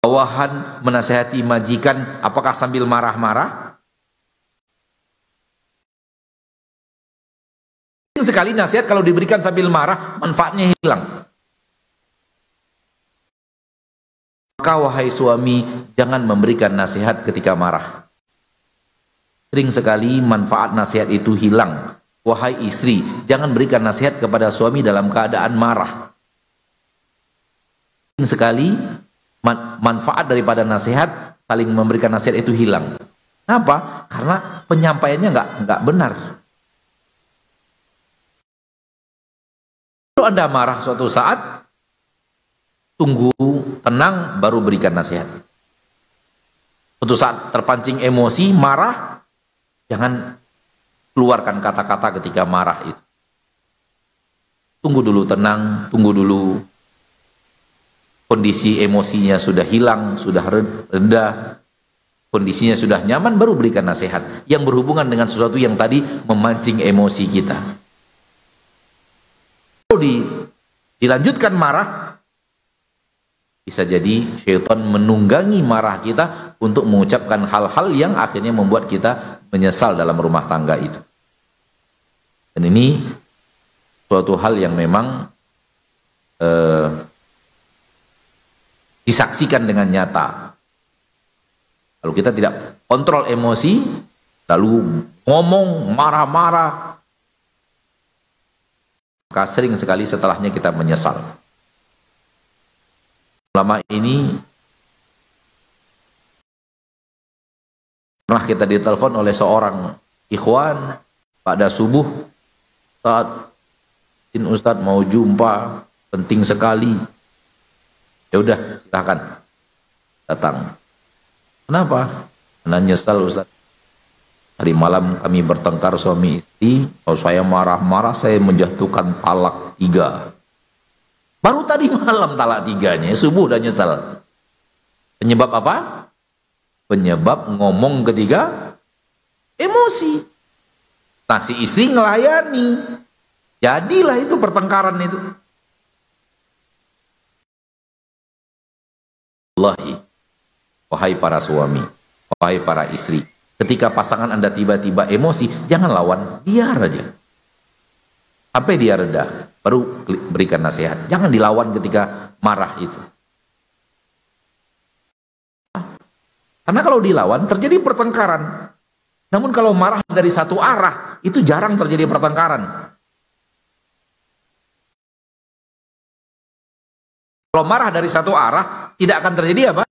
Bawahan menasihati majikan apakah sambil marah-marah? Sekali nasihat kalau diberikan sambil marah, manfaatnya hilang. Maka wahai suami, jangan memberikan nasihat ketika marah. Sering sekali manfaat nasihat itu hilang. Wahai istri, jangan berikan nasihat kepada suami dalam keadaan marah. Sering sekali manfaat daripada nasihat, saling memberikan nasihat itu hilang. Kenapa? Karena penyampaiannya nggak benar. Kalau Anda marah suatu saat, tunggu tenang baru berikan nasihat. Suatu saat terpancing emosi, marah, jangan keluarkan kata-kata ketika marah itu. Tunggu dulu tenang, tunggu dulu kondisi emosinya sudah hilang, sudah reda, kondisinya sudah nyaman, baru berikan nasihat yang berhubungan dengan sesuatu yang tadi memancing emosi kita. Kalau dilanjutkan marah, bisa jadi syaitan menunggangi marah kita untuk mengucapkan hal-hal yang akhirnya membuat kita menyesal dalam rumah tangga itu. Dan ini suatu hal yang memang disaksikan dengan nyata. Kalau kita tidak kontrol emosi, lalu ngomong marah-marah, maka sering sekali setelahnya kita menyesal. Lama ini pernah kita ditelepon oleh seorang ikhwan pada subuh, Ustadz mau jumpa, penting sekali. Ya udah, silakan datang. Kenapa? Karena nyesal Ustadz. Hari malam kami bertengkar suami istri, kalau saya marah-marah saya menjatuhkan talak 3. Baru tadi malam talak 3-nya, subuh udah nyesal. Penyebab apa? Penyebab ngomong ketika emosi. Nah, si istri ngelayani. Jadilah itu pertengkaran itu. Wallahi, wahai para suami, wahai para istri, ketika pasangan Anda tiba-tiba emosi, jangan lawan, biar aja. Sampai dia reda, baru berikan nasihat. Jangan dilawan ketika marah itu. Karena kalau dilawan, terjadi pertengkaran. Namun kalau marah dari satu arah, itu jarang terjadi pertengkaran. Kalau marah dari satu arah, tidak akan terjadi apa?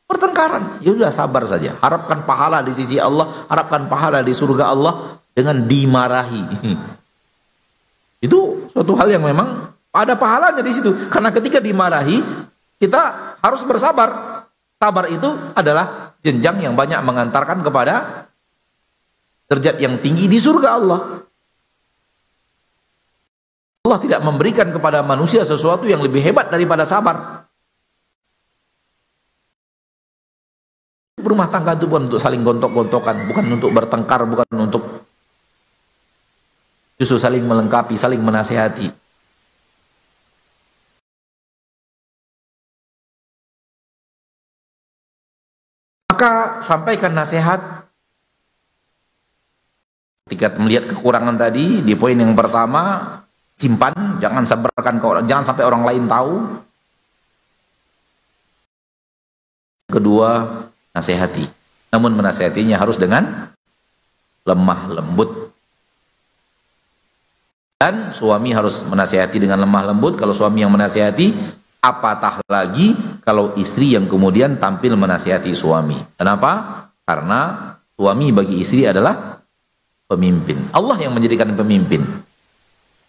Pertengkaran. Ya udah, sabar saja. Harapkan pahala di sisi Allah, harapkan pahala di surga Allah dengan dimarahi. Itu suatu hal yang memang ada pahalanya di situ. Karena ketika dimarahi, kita harus bersabar. Sabar itu adalah jenjang yang banyak mengantarkan kepada derajat yang tinggi di surga Allah. Allah tidak memberikan kepada manusia sesuatu yang lebih hebat daripada sabar. Berumah tangga itu bukan untuk saling gontok-gontokan, bukan untuk bertengkar, bukan untuk justru saling melengkapi, saling menasihati. Maka sampaikan nasihat ketika melihat kekurangan tadi. Di poin yang pertama, simpan, jangan sebarkan ke orang, jangan sampai orang lain tahu. Kedua, nasihati. Namun menasihatinya harus dengan lemah lembut. Dan suami harus menasihati dengan lemah lembut. Kalau suami yang menasihati, apatah lagi kalau istri yang kemudian tampil menasihati suami. Kenapa? Karena suami bagi istri adalah pemimpin. Allah yang menjadikan pemimpin.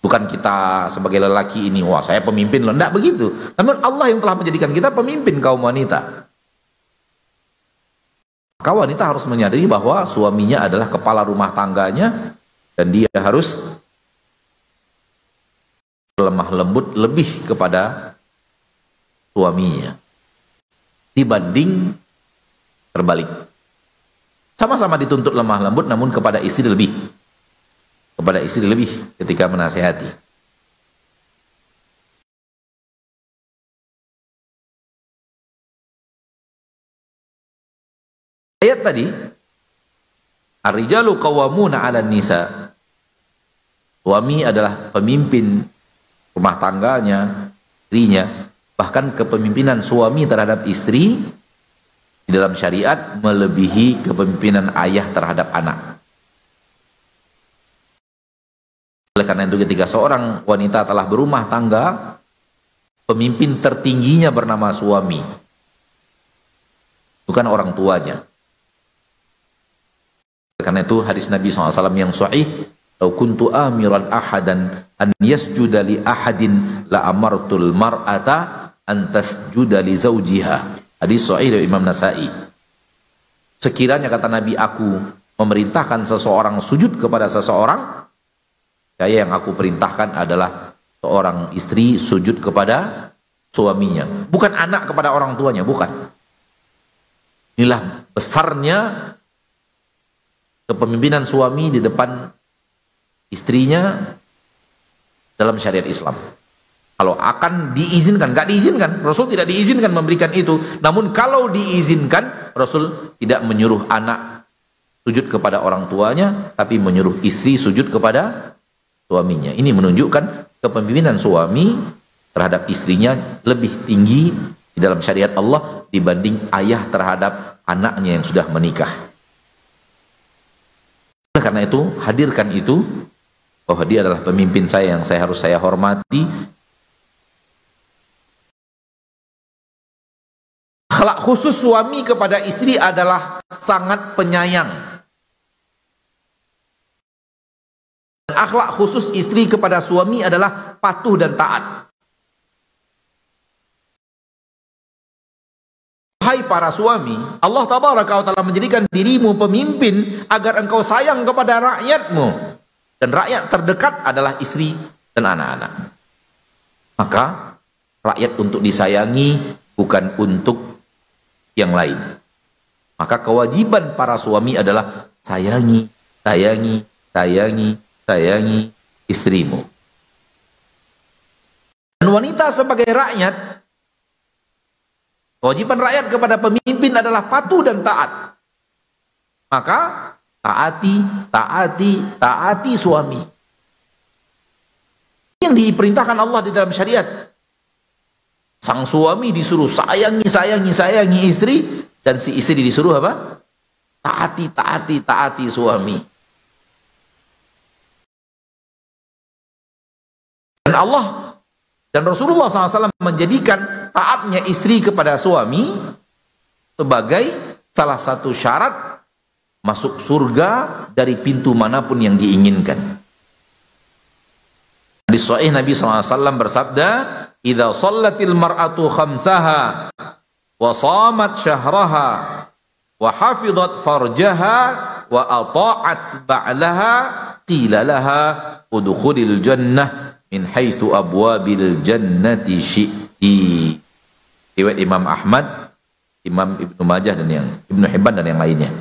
Bukan kita sebagai lelaki ini, wah saya pemimpin loh. Tidak begitu. Namun Allah yang telah menjadikan kita pemimpin kaum wanita. Maka wanita harus menyadari bahwa suaminya adalah kepala rumah tangganya. Dan dia harus lemah lembut lebih kepada suaminya dibanding terbalik. Sama-sama dituntut lemah lembut, namun kepada istri lebih. Kepada istri lebih ketika menasihati. Ayat tadi, ar-rijalu qawwamuna 'alan nisa. Suami adalah pemimpin rumah tangganya, istrinya. Bahkan kepemimpinan suami terhadap istri di dalam syariat melebihi kepemimpinan ayah terhadap anak. Oleh karena itu ketika seorang wanita telah berumah tangga, pemimpin tertingginya bernama suami, bukan orang tuanya. Oleh karena itu hadis Nabi SAW yang sahih, "Lau kuntu amiran ahadan an yasjuda li ahadin la amartul mar'ata an tasjuda li zawjiha." Hadis sahih dari Imam Nasai. Sekiranya kata Nabi, aku memerintahkan seseorang sujud kepada seseorang, saya yang aku perintahkan adalah seorang istri sujud kepada suaminya, bukan anak kepada orang tuanya, bukan. Inilah besarnya kepemimpinan suami di depan istrinya dalam syariat Islam. Kalau akan diizinkan, nggak diizinkan, Rasul tidak diizinkan memberikan itu. Namun kalau diizinkan, Rasul tidak menyuruh anak sujud kepada orang tuanya, tapi menyuruh istri sujud kepada suaminya. Ini menunjukkan kepemimpinan suami terhadap istrinya lebih tinggi di dalam syariat Allah dibanding ayah terhadap anaknya yang sudah menikah. Karena itu, hadirkan itu bahwa dia adalah pemimpin saya yang harus saya hormati. Akhlak khusus suami kepada istri adalah sangat penyayang. Dan akhlak khusus istri kepada suami adalah patuh dan taat. Hai para suami, Allah Tabaraka wa Ta'ala menjadikan dirimu pemimpin agar engkau sayang kepada rakyatmu. Dan rakyat terdekat adalah istri dan anak-anak. Maka rakyat untuk disayangi, bukan untuk yang lain. Maka kewajiban para suami adalah sayangi, sayangi, sayangi, sayangi istrimu. Dan wanita sebagai rakyat, kewajiban rakyat kepada pemimpin adalah patuh dan taat. Maka taati, taati, taati suami. Yang diperintahkan Allah di dalam syariat. Sang suami disuruh sayangi, sayangi, sayangi istri, dan si istri disuruh apa? Taati, taati, taati suami. Dan Allah dan Rasulullah SAW menjadikan taatnya istri kepada suami sebagai salah satu syarat masuk surga dari pintu manapun yang diinginkan. Di sahih Nabi SAW bersabda, "Idza shallatil mar'atu khamsaha wa shamat syahraha wa hafizat farjaha wa ata'at ba'laha qila laha udkhulil jannah min haitsu abwabil jannati syi'ti." Riwayat Imam Ahmad, Imam Ibnu Majah dan yang Ibnu Hibban dan yang lainnya.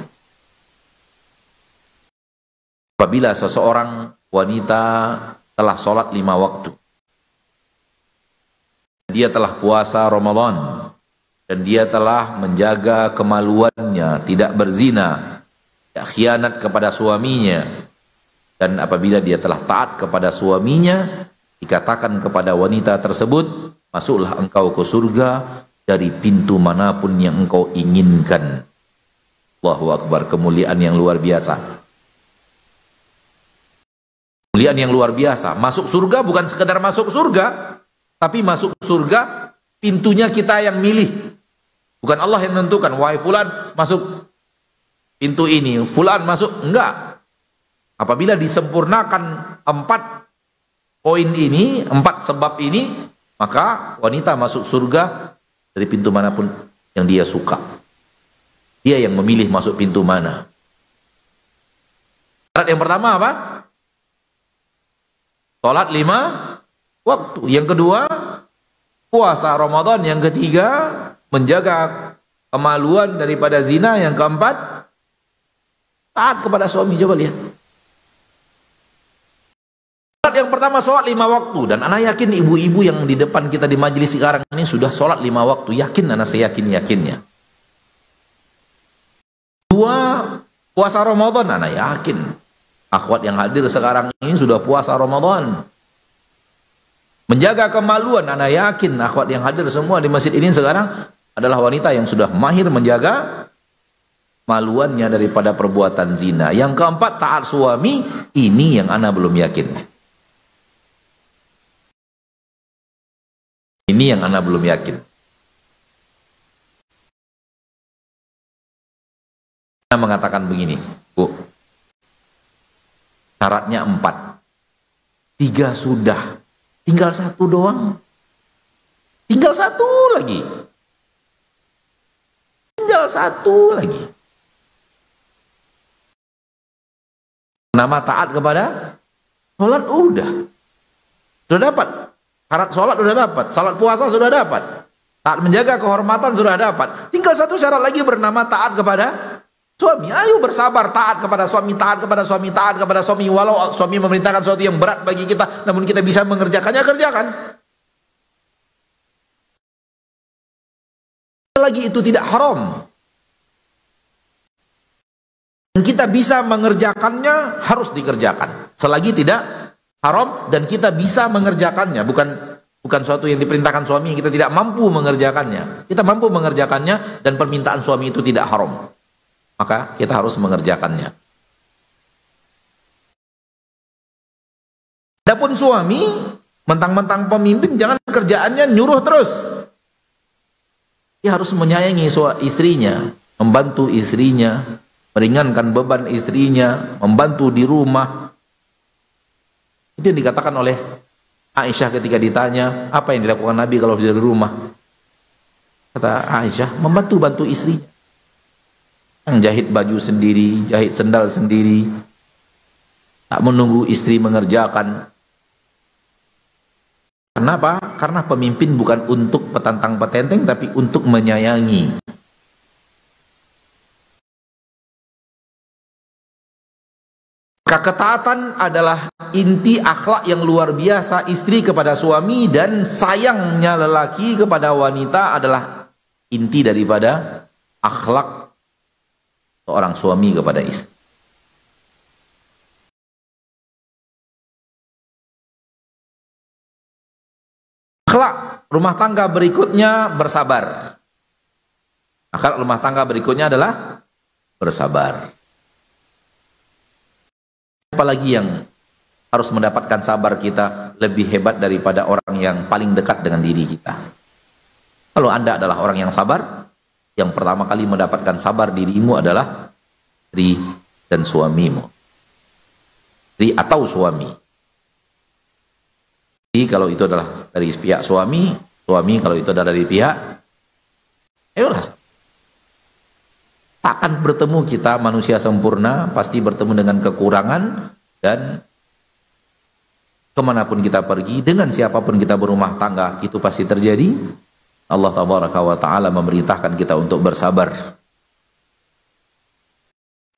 Apabila seseorang wanita telah sholat 5 waktu, dia telah puasa Ramadan, dan dia telah menjaga kemaluannya, tidak berzina, tidak khianat kepada suaminya, dan apabila dia telah taat kepada suaminya, dikatakan kepada wanita tersebut, masuklah engkau ke surga dari pintu manapun yang engkau inginkan. Allahu Akbar, kemuliaan yang luar biasa. Kemuliaan yang luar biasa. Masuk surga bukan sekedar masuk surga, tapi masuk surga pintunya kita yang milih. Bukan Allah yang menentukan, wahai fulan masuk pintu ini, fulan masuk, enggak. Apabila disempurnakan 4 poin ini, 4 sebab ini, maka wanita masuk surga dari pintu manapun yang dia suka. Dia yang memilih masuk pintu mana. Syarat yang pertama apa? Salat 5 waktu. Yang kedua, puasa Ramadan. Yang ketiga, menjaga kemaluan daripada zina. Yang keempat, taat kepada suami. Coba lihat. Salat yang pertama, salat 5 waktu. Dan anak yakin ibu-ibu yang di depan kita di majelis sekarang ini sudah salat 5 waktu. Yakin, anak seyakin-yakinnya. Dua, puasa Ramadan. Anak yakin. Akhwat yang hadir sekarang ini sudah puasa Ramadan. Menjaga kemaluan, anak yakin akhwat yang hadir semua di masjid ini sekarang adalah wanita yang sudah mahir menjaga maluannya daripada perbuatan zina. Yang keempat, taat suami. Ini yang anak belum yakin. Ini yang anak belum yakin. Anak mengatakan begini, Bu, syaratnya 4, 3 sudah, tinggal 1 doang, tinggal 1 lagi, tinggal 1 lagi. Nama taat kepada sholat sudah dapat, syarat sholat sudah dapat, sholat puasa sudah dapat, taat menjaga kehormatan sudah dapat, tinggal 1 syarat lagi bernama taat kepada suami. Ayo bersabar, taat kepada suami, taat kepada suami, taat kepada suami. Walau suami memerintahkan sesuatu yang berat bagi kita, namun kita bisa mengerjakannya, kerjakan. Lagi itu tidak haram. Dan kita bisa mengerjakannya, harus dikerjakan. Selagi tidak haram dan kita bisa mengerjakannya, bukan suatu yang diperintahkan suami yang kita tidak mampu mengerjakannya. Kita mampu mengerjakannya dan permintaan suami itu tidak haram, maka kita harus mengerjakannya. Adapun suami, mentang-mentang pemimpin, jangan kerjaannya nyuruh terus. Dia harus menyayangi istrinya, membantu istrinya, meringankan beban istrinya, membantu di rumah. Itu yang dikatakan oleh Aisyah ketika ditanya, apa yang dilakukan Nabi kalau di rumah? Kata Aisyah, membantu-bantu istrinya. Yang jahit baju sendiri, jahit sendal sendiri. Tak menunggu istri mengerjakan. Kenapa? Karena pemimpin bukan untuk petantang petenteng, tapi untuk menyayangi. Ketaatan adalah inti akhlak yang luar biasa istri kepada suami, dan sayangnya lelaki kepada wanita adalah inti daripada akhlak seorang suami kepada istri. Akhlak rumah tangga berikutnya bersabar. Akhlak rumah tangga berikutnya adalah bersabar. Apalagi yang harus mendapatkan sabar kita lebih hebat daripada orang yang paling dekat dengan diri kita. Kalau Anda adalah orang yang sabar, yang pertama kali mendapatkan sabar dirimu adalah istri dan suamimu. Istri atau suami. Jadi kalau itu adalah dari pihak suami, suami kalau itu adalah dari pihak, ayolah. Takkan bertemu kita manusia sempurna, pasti bertemu dengan kekurangan, dan kemanapun kita pergi, dengan siapapun kita berumah tangga, itu pasti terjadi. Allah tabaraka wa ta'ala memerintahkan kita untuk bersabar.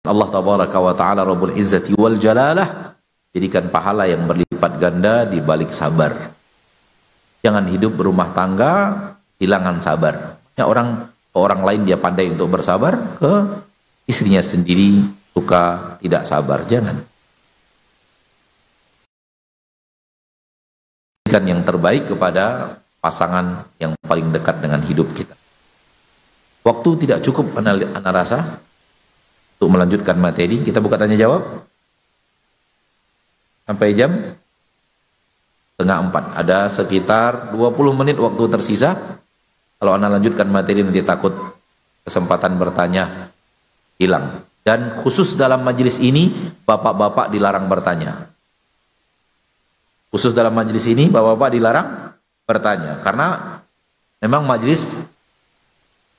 Allah tabaraka wa ta'ala Rabbul Izzati wal Jalalah jadikan pahala yang berlipat ganda di balik sabar. Jangan hidup berumah tangga hilangan sabar. Ya, orang lain dia pandai untuk bersabar, ke istrinya sendiri suka tidak sabar. Jangan. Berikan yang terbaik kepada pasangan yang paling dekat dengan hidup kita. Waktu tidak cukup anak rasa untuk melanjutkan materi. Kita buka tanya jawab sampai jam 3:30. Ada sekitar 20 menit waktu tersisa. Kalau Anda lanjutkan materi nanti takut kesempatan bertanya hilang. Dan khusus dalam majelis ini bapak-bapak dilarang bertanya. Khusus dalam majelis ini bapak-bapak dilarang bertanya. Karena memang majelis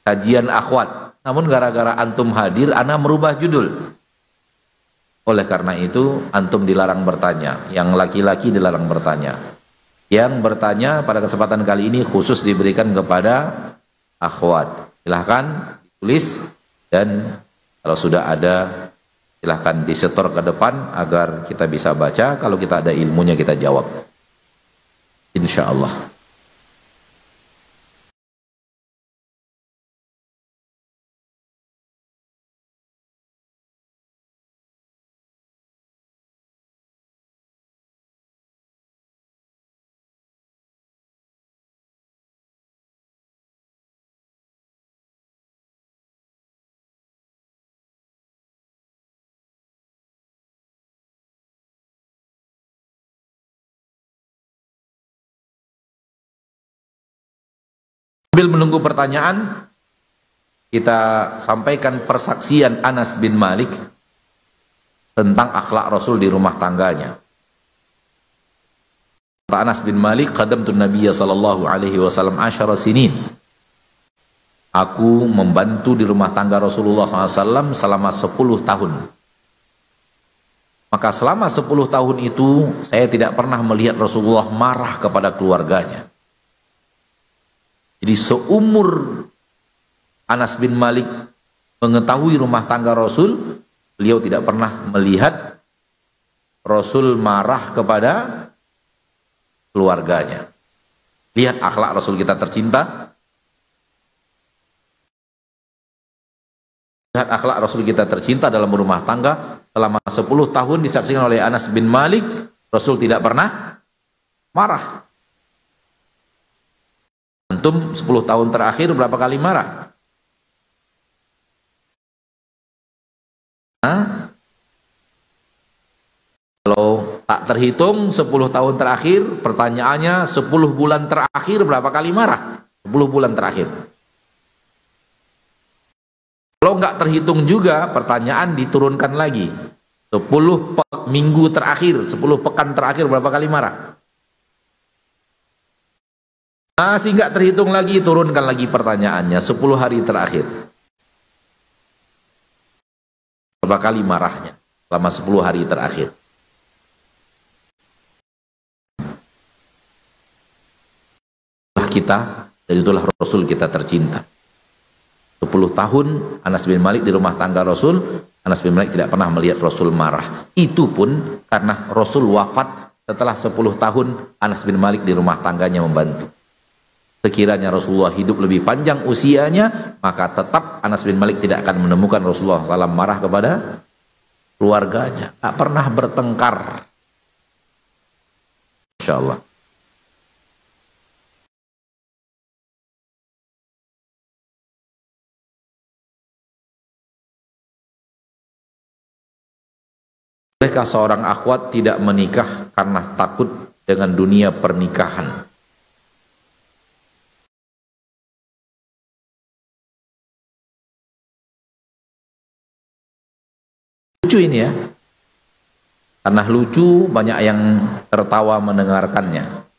kajian akhwat. Namun gara-gara antum hadir, Ana merubah judul. Oleh karena itu antum dilarang bertanya. Yang laki-laki dilarang bertanya. Yang bertanya pada kesempatan kali ini khusus diberikan kepada akhwat. Silahkan ditulis, dan kalau sudah ada silahkan disetor ke depan agar kita bisa baca. Kalau kita ada ilmunya kita jawab, insya Allah. Sambil menunggu pertanyaan, kita sampaikan persaksian Anas bin Malik tentang akhlak Rasul di rumah tangganya. Anas bin Malik, qadamtu Nabiya sallallahu alaihi wasallam 10 sinin. Aku membantu di rumah tangga Rasulullah SAW selama 10 tahun. Maka selama 10 tahun itu saya tidak pernah melihat Rasulullah marah kepada keluarganya. Jadi seumur Anas bin Malik mengetahui rumah tangga Rasul, beliau tidak pernah melihat Rasul marah kepada keluarganya. Lihat akhlak Rasul kita tercinta. Lihat akhlak Rasul kita tercinta dalam rumah tangga. Selama 10 tahun disaksikan oleh Anas bin Malik, Rasul tidak pernah marah. Antum 10 tahun terakhir berapa kali marah? Hah? Kalau Tak terhitung 10 tahun terakhir, pertanyaannya 10 bulan terakhir berapa kali marah? 10 bulan terakhir. Kalau nggak terhitung juga, pertanyaan diturunkan lagi. 10 minggu terakhir, 10 pekan terakhir berapa kali marah? Masih nggak terhitung lagi, turunkan lagi pertanyaannya, 10 hari terakhir. Berapa kali marahnya selama 10 hari terakhir? Kita, dan itulah Rasul kita tercinta. 10 tahun Anas bin Malik di rumah tangga Rasul. Anas bin Malik tidak pernah melihat Rasul marah. Itu pun karena Rasul wafat setelah 10 tahun Anas bin Malik di rumah tangganya membantu. Sekiranya Rasulullah hidup lebih panjang usianya, maka tetap Anas bin Malik tidak akan menemukan Rasulullah SAW marah kepada keluarganya. Tak pernah bertengkar. Insya Allah. Bolehkah seorang akhwat tidak menikah karena takut dengan dunia pernikahan? Lucu ini ya. Karena lucu, banyak yang tertawa mendengarkannya.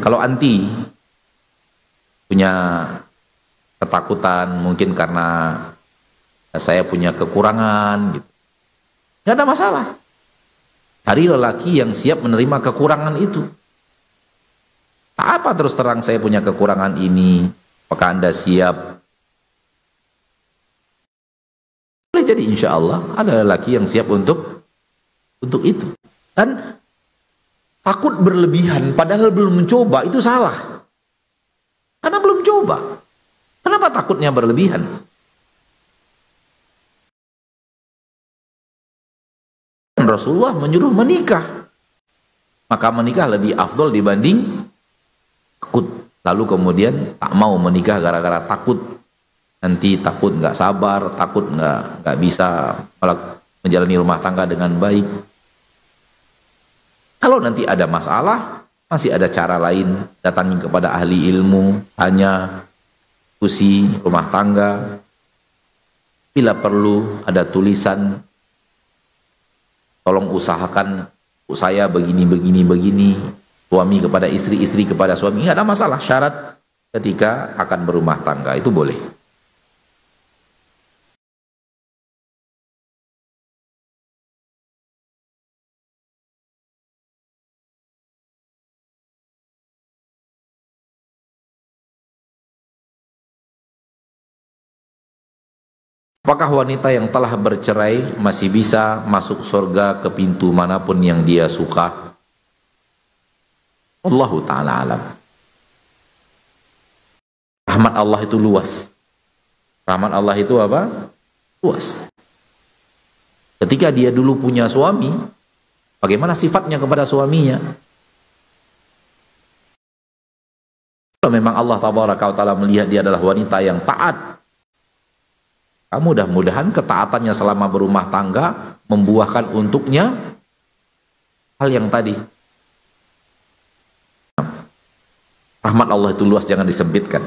Kalau anti punya ketakutan mungkin karena saya punya kekurangan gitu, nggak ada masalah. Cari lelaki yang siap menerima kekurangan itu. Apa terus terang saya punya kekurangan ini, apakah Anda siap? Boleh jadi insya Allah ada lelaki yang siap untuk itu. Dan takut berlebihan padahal belum mencoba itu salah. Karena belum coba. Kenapa takutnya berlebihan? Rasulullah menyuruh menikah. Maka menikah lebih afdol dibanding takut. Lalu kemudian tak mau menikah gara-gara takut. Nanti takut nggak sabar, takut nggak bisa menjalani rumah tangga dengan baik. Kalau nanti ada masalah, masih ada cara lain, datangi kepada ahli ilmu, tanya, diskusi rumah tangga. Bila perlu ada tulisan, tolong usahakan saya begini, suami kepada istri, istri kepada suami, nggak ada masalah. Syarat ketika akan berumah tangga, itu boleh. Apakah wanita yang telah bercerai masih bisa masuk surga ke pintu manapun yang dia suka? Allahu ta'ala alam. Rahmat Allah itu luas. Rahmat Allah itu apa? Luas. Ketika dia dulu punya suami, bagaimana sifatnya kepada suaminya? Kalau memang Allah tabaraka wa ta'ala melihat dia adalah wanita yang taat, mudah-mudahan ketaatannya selama berumah tangga membuahkan untuknya hal yang tadi. Rahmat Allah itu luas, jangan disempitkan.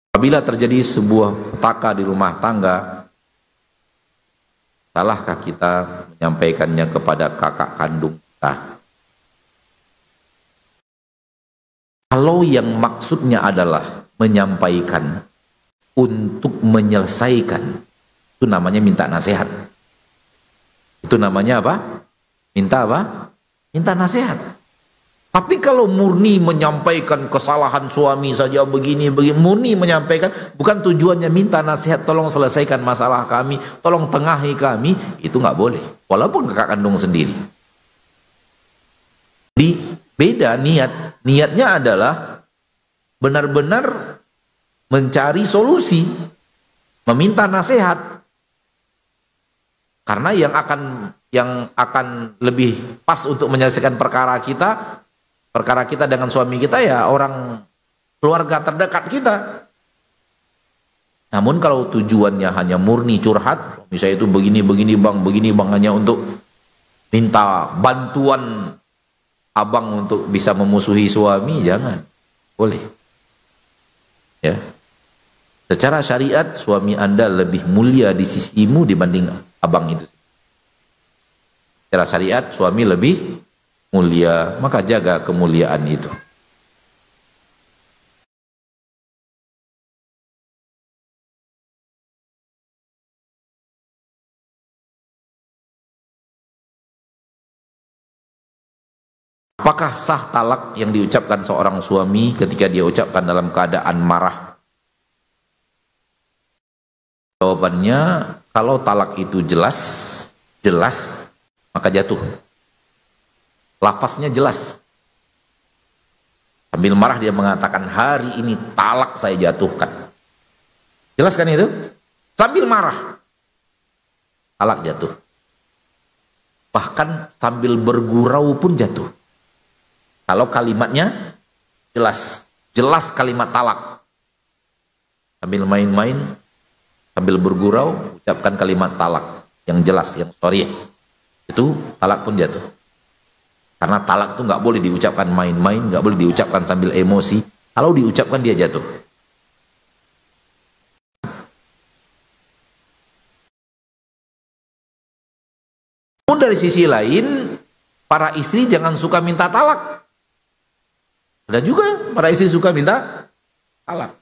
Apabila terjadi sebuah petaka di rumah tangga, salahkah kita menyampaikannya kepada kakak kandung kita? Kalau yang maksudnya adalah menyampaikan untuk menyelesaikan, itu namanya minta nasihat. Itu namanya apa? Minta apa? Minta nasihat. Tapi kalau murni menyampaikan kesalahan suami saja begini, murni menyampaikan, bukan tujuannya minta nasihat, tolong selesaikan masalah kami, tolong tengahi kami, itu nggak boleh. Walaupun kakak kandung sendiri. Jadi beda niat. Niatnya adalah benar-benar mencari solusi, meminta nasihat. Karena yang akan lebih pas untuk menyelesaikan perkara kita dengan suami kita ya orang keluarga terdekat kita. Namun kalau tujuannya hanya murni curhat, suami saya itu begini bang, hanya untuk minta bantuan abang untuk bisa memusuhi suami, jangan. Boleh. Ya. Secara syariat suami Anda lebih mulia di sisimu dibanding abang itu. Secara syariat suami lebih mulia, maka jaga kemuliaan itu. Apakah sah talak yang diucapkan seorang suami ketika dia ucapkan dalam keadaan marah? Jawabannya, kalau talak itu jelas, maka jatuh. Lafaznya jelas. Sambil marah dia mengatakan, hari ini talak saya jatuhkan. Jelas kan itu? Sambil marah, talak jatuh. Bahkan sambil bergurau pun jatuh. Kalau kalimatnya jelas kalimat talak. Sambil main-main, sambil bergurau, ucapkan kalimat talak yang jelas, yang sharih. Itu talak pun jatuh. Karena talak itu nggak boleh diucapkan main-main, nggak boleh diucapkan sambil emosi. Kalau diucapkan dia jatuh. Namun dari sisi lain, para istri jangan suka minta talak. Ada juga para istri suka minta talak.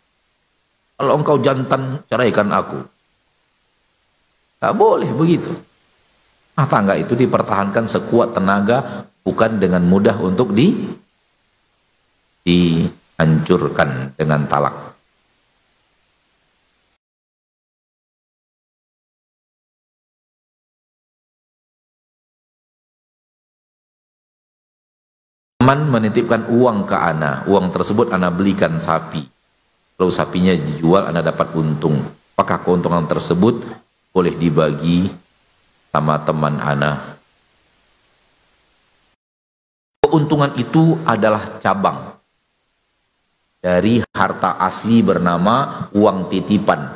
Kalau engkau jantan, ceraikan aku. Gak boleh begitu. Nah, tangga itu dipertahankan sekuat tenaga, bukan dengan mudah untuk dihancurkan dengan talak. Teman menitipkan uang ke ana, uang tersebut ana belikan sapi. Lalu sapinya dijual, ana dapat untung. Apakah keuntungan tersebut boleh dibagi sama teman ana? Keuntungan itu adalah cabang dari harta asli bernama uang titipan.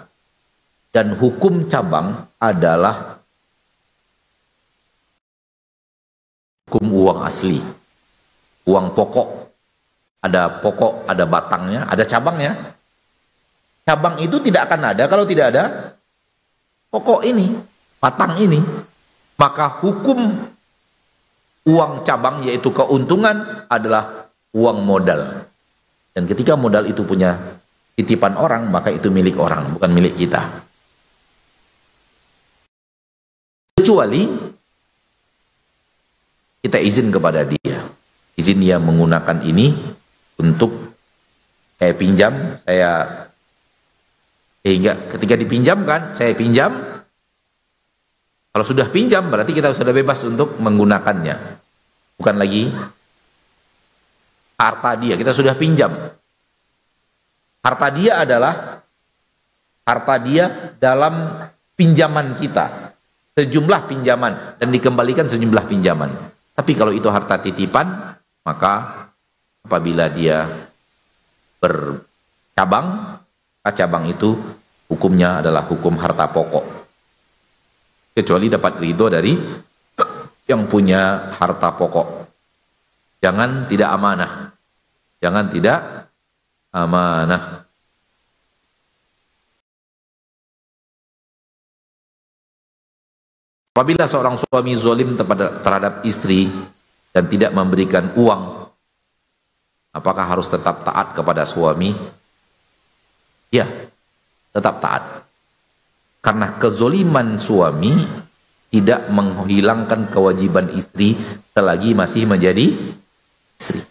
Dan hukum cabang adalah hukum uang asli. Uang pokok, ada batangnya, ada cabangnya. Cabang itu tidak akan ada kalau tidak ada pokok ini, batang ini. Maka hukum uang cabang yaitu keuntungan adalah uang modal. Dan ketika modal itu punya titipan orang, maka itu milik orang, bukan milik kita. Kecuali kita izin kepada dia. Izin dia menggunakan ini untuk saya pinjam, sehingga ketika dipinjamkan, saya pinjam. Kalau sudah pinjam berarti kita sudah bebas untuk menggunakannya. Bukan lagi harta dia, kita sudah pinjam. Harta dia adalah harta dia dalam pinjaman kita. Sejumlah pinjaman dan dikembalikan sejumlah pinjaman. Tapi kalau itu harta titipan, maka apabila dia bercabang, cabang itu hukumnya adalah hukum harta pokok. Kecuali dapat ridho dari yang punya harta pokok. Jangan tidak amanah. Jangan tidak amanah. Apabila seorang suami zalim terhadap istri dan tidak memberikan uang, apakah harus tetap taat kepada suami? Ya, tetap taat. Karena kezoliman suami tidak menghilangkan kewajiban istri selagi masih menjadi istri.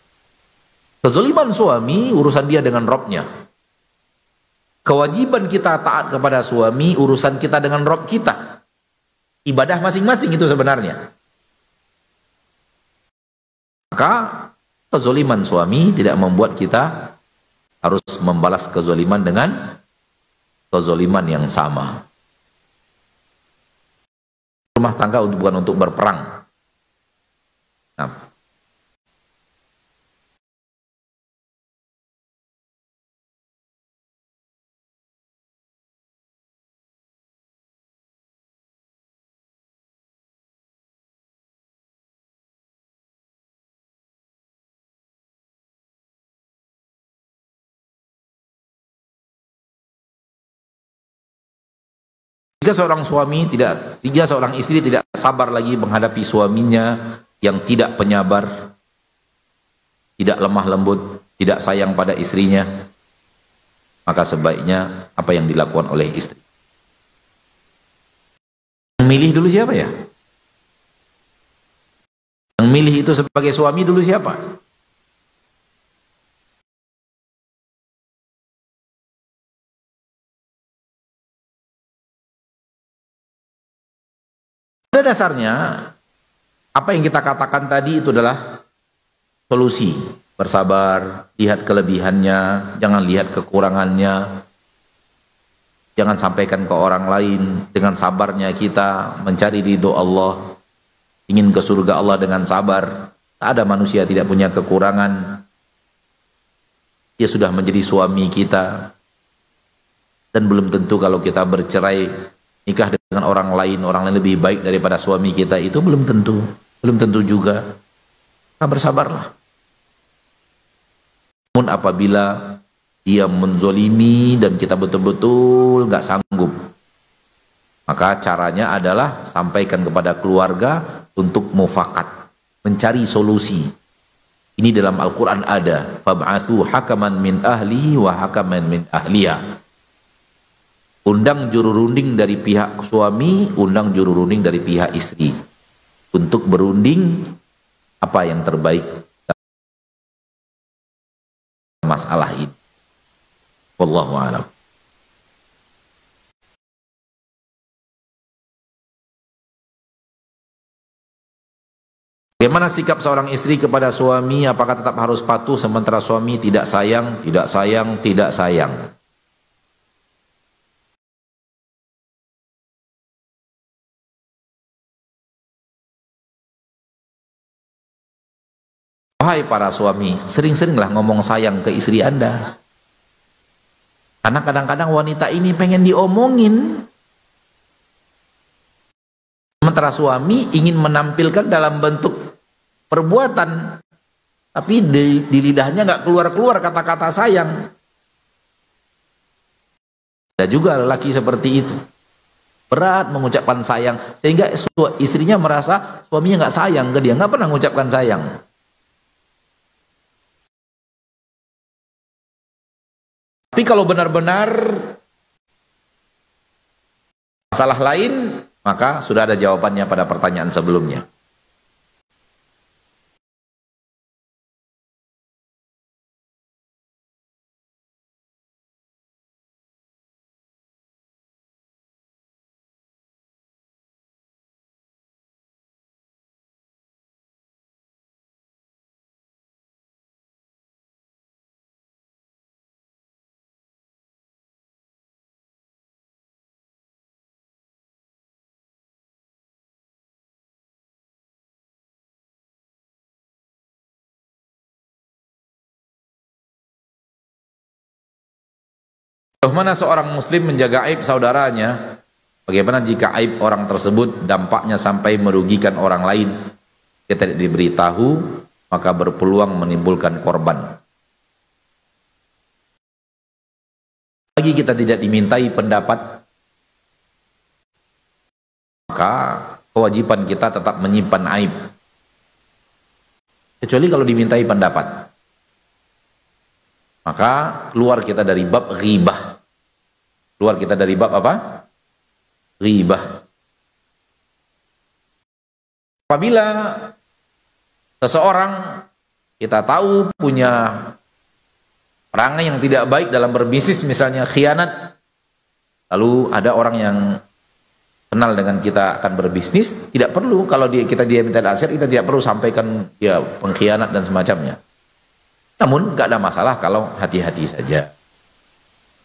Kezoliman suami urusan dia dengan Robnya. Kewajiban kita taat kepada suami urusan kita dengan Rob kita. Ibadah masing-masing itu sebenarnya. Maka kezoliman suami tidak membuat kita harus membalas kezoliman dengan kezaliman yang sama. Rumah tangga bukan untuk berperang. Nah, jika seorang istri tidak sabar lagi menghadapi suaminya yang tidak penyabar, tidak lemah lembut, tidak sayang pada istrinya, maka sebaiknya apa yang dilakukan oleh istri? Yang milih dulu siapa ya? Yang milih itu sebagai suami dulu siapa? Pada dasarnya, apa yang kita katakan tadi itu adalah solusi. Bersabar, lihat kelebihannya, jangan lihat kekurangannya. Jangan sampaikan ke orang lain. Dengan sabarnya kita mencari ridho Allah, ingin ke surga Allah dengan sabar. Tak ada manusia tidak punya kekurangan. Dia sudah menjadi suami kita. Dan belum tentu kalau kita bercerai, nikah dengan orang lain lebih baik daripada suami kita, itu belum tentu juga. Nah, bersabarlah. Namun apabila dia menzolimi dan kita betul-betul nggak sanggup, maka caranya adalah sampaikan kepada keluarga untuk mufakat, mencari solusi. Ini dalam Al-Quran ada, fab'athu hakaman min ahlihi wa hakaman min ahliha. Undang juru runding dari pihak suami, undang juru runding dari pihak istri untuk berunding apa yang terbaik dalam masalah ini. Wallahu a'lam. Bagaimana sikap seorang istri kepada suami? Apakah tetap harus patuh sementara suami tidak sayang, tidak sayang, tidak sayang? Wahai para suami, sering-seringlah ngomong sayang ke istri Anda. Karena kadang-kadang wanita ini pengen diomongin. Sementara suami ingin menampilkan dalam bentuk perbuatan. Tapi di lidahnya nggak keluar-keluar kata-kata sayang. Ada juga lelaki seperti itu. Berat mengucapkan sayang. Sehingga istrinya merasa suaminya nggak sayang ke dia. Nggak pernah mengucapkan sayang. Tapi kalau benar-benar masalah lain, maka sudah ada jawabannya pada pertanyaan sebelumnya. Bagaimana seorang muslim menjaga aib saudaranya? Bagaimana jika aib orang tersebut dampaknya sampai merugikan orang lain? Kita tidak diberitahu, maka berpeluang menimbulkan korban. Lagi kita tidak dimintai pendapat, maka kewajiban kita tetap menyimpan aib. Kecuali kalau dimintai pendapat. Maka keluar kita dari bab ghibah. Keluar kita dari bab apa? Ghibah. Apabila seseorang kita tahu punya perangai yang tidak baik dalam berbisnis, misalnya khianat, lalu ada orang yang kenal dengan kita akan berbisnis, tidak perlu kalau dia minta nasihat, kita tidak perlu sampaikan dia pengkhianat dan semacamnya. Namun gak ada masalah kalau hati-hati saja.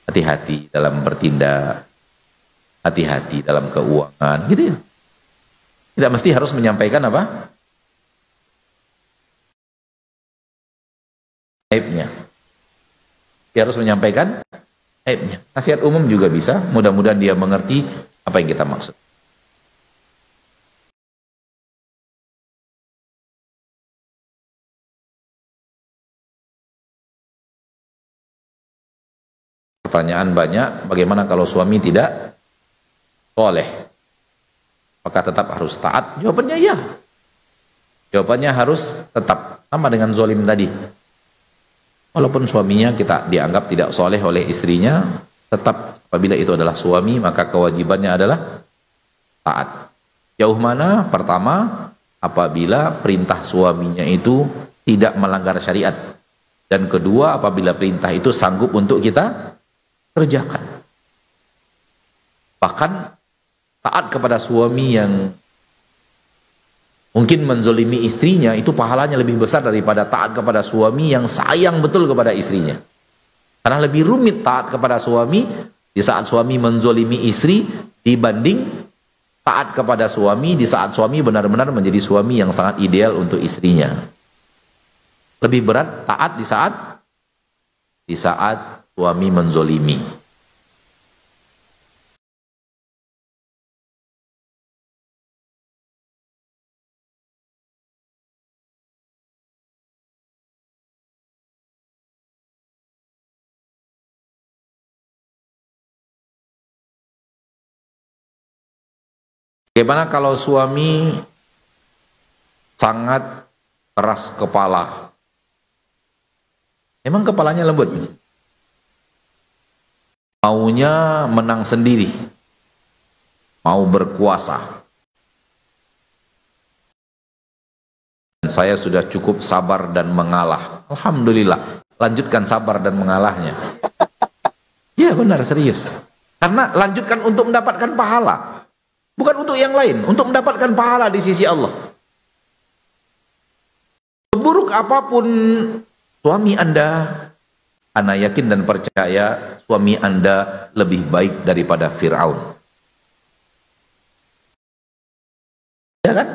hati-hati dalam bertindak, hati-hati dalam keuangan, gitu ya. Tidak mesti harus menyampaikan apa? Aibnya. Dia harus menyampaikan aibnya. Nasihat umum juga bisa, mudah-mudahan dia mengerti apa yang kita maksud. Pertanyaan banyak, bagaimana kalau suami tidak soleh? Apakah tetap harus taat? Jawabannya ya. Jawabannya harus tetap, sama dengan zolim tadi. Walaupun suaminya kita dianggap tidak soleh oleh istrinya, tetap apabila itu adalah suami, maka kewajibannya adalah taat. Jauh mana? Pertama, apabila perintah suaminya itu tidak melanggar syariat. Dan kedua, apabila perintah itu sanggup untuk kita kerjakan. Bahkan taat kepada suami yang mungkin menzolimi istrinya, itu pahalanya lebih besar daripada taat kepada suami yang sayang betul kepada istrinya. Karena lebih rumit taat kepada suami di saat suami menzolimi istri dibanding taat kepada suami di saat suami benar-benar menjadi suami yang sangat ideal untuk istrinya. Lebih berat taat di saat suami menzolimi. Bagaimana kalau suami sangat keras kepala? Emang kepalanya lembut? Maunya menang sendiri, mau berkuasa. Dan saya sudah cukup sabar dan mengalah. Alhamdulillah, lanjutkan sabar dan mengalahnya. Ya benar, serius. Karena lanjutkan untuk mendapatkan pahala, bukan untuk yang lain, untuk mendapatkan pahala di sisi Allah. Seburuk apapun suami Anda yakin dan percaya suami Anda lebih baik daripada Fir'aun. Ya kan?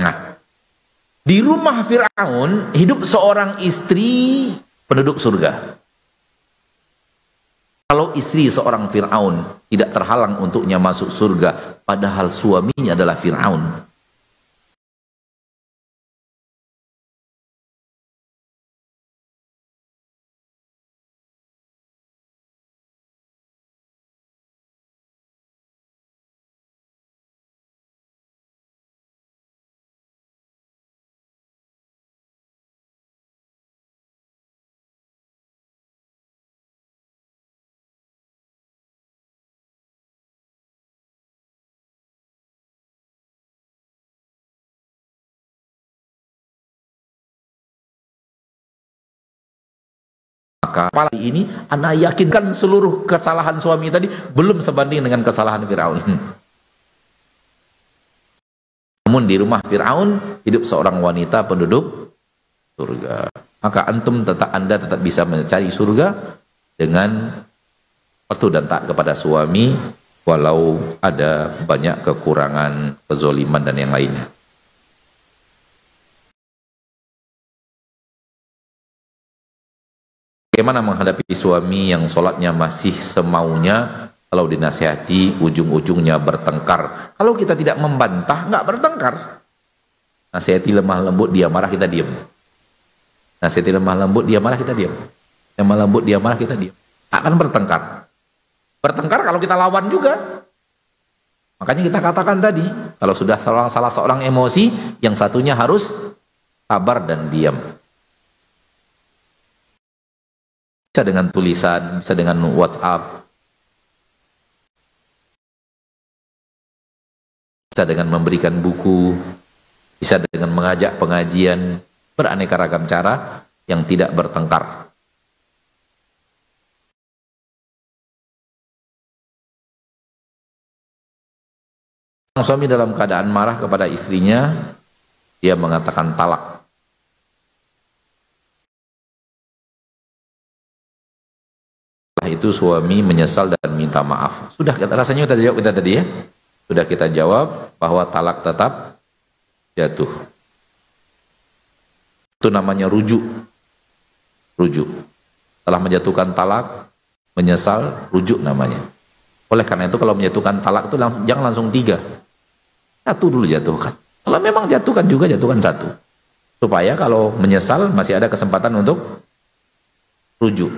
Nah, di rumah Fir'aun hidup seorang istri penduduk surga. Kalau istri seorang Fir'aun tidak terhalang untuknya masuk surga, padahal suaminya adalah Fir'aun. Maka kali ini Anda yakinkan seluruh kesalahan suami tadi belum sebanding dengan kesalahan Fir'aun. Namun di rumah Fir'aun hidup seorang wanita penduduk surga. Maka Anda tetap bisa mencari surga dengan patuh dan taat kepada suami, walau ada banyak kekurangan, kezoliman dan yang lainnya. Bagaimana menghadapi suami yang sholatnya masih semaunya, kalau dinasihati ujung-ujungnya bertengkar? Kalau kita tidak membantah, nggak bertengkar. Nasihati lemah lembut, dia marah, kita diam. Nasihati lemah lembut, dia marah, kita diam. Lemah lembut, dia marah, kita diam. Akan bertengkar. Bertengkar kalau kita lawan juga. Makanya kita katakan tadi, kalau sudah salah seorang emosi, yang satunya harus sabar dan diam. Bisa dengan tulisan, bisa dengan WhatsApp, bisa dengan memberikan buku, bisa dengan mengajak pengajian, beraneka ragam cara yang tidak bertengkar. Suami dalam keadaan marah kepada istrinya, dia mengatakan talak. Setelah yaitu suami menyesal dan minta maaf. Sudah rasanya kita jawab kita tadi ya. Sudah kita jawab bahwa talak tetap jatuh. Itu namanya rujuk. Rujuk. Setelah menjatuhkan talak, menyesal, rujuk namanya. Oleh karena itu kalau menjatuhkan talak itu jangan langsung 3. 1 dulu jatuhkan. Kalau memang jatuhkan juga, jatuhkan 1. Supaya kalau menyesal masih ada kesempatan untuk rujuk.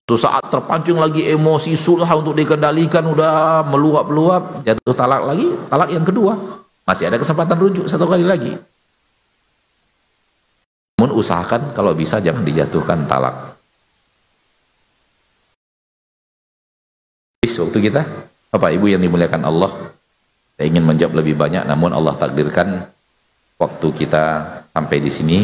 Itu saat terpancing lagi emosi, susah untuk dikendalikan, udah meluap-luap, jatuh talak lagi, talak yang kedua. Masih ada kesempatan rujuk 1 kali lagi. Namun usahakan kalau bisa jangan dijatuhkan talak. Waktu kita, Bapak Ibu yang dimuliakan Allah, saya ingin menjawab lebih banyak, namun Allah takdirkan waktu kita sampai di sini.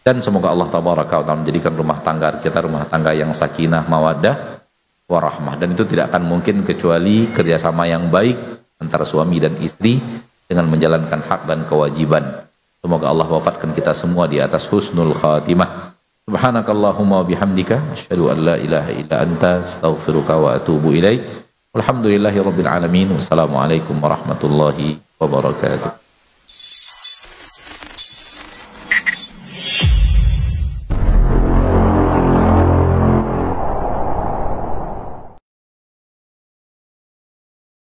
Dan semoga Allah Tabaraka wa Ta'ala menjadikan rumah tangga kita rumah tangga yang sakinah, mawaddah, warahmah. Dan itu tidak akan mungkin kecuali kerjasama yang baik antara suami dan istri dengan menjalankan hak dan kewajiban. Semoga Allah wafatkan kita semua di atas husnul khatimah. Subhanakallahumma wa bihamdika asyhadu an la ilaha illa anta astaghfiruka wa atubu ilaik. Walhamdulillahi rabbil alamin. Wassalamualaikum warahmatullahi wabarakatuh.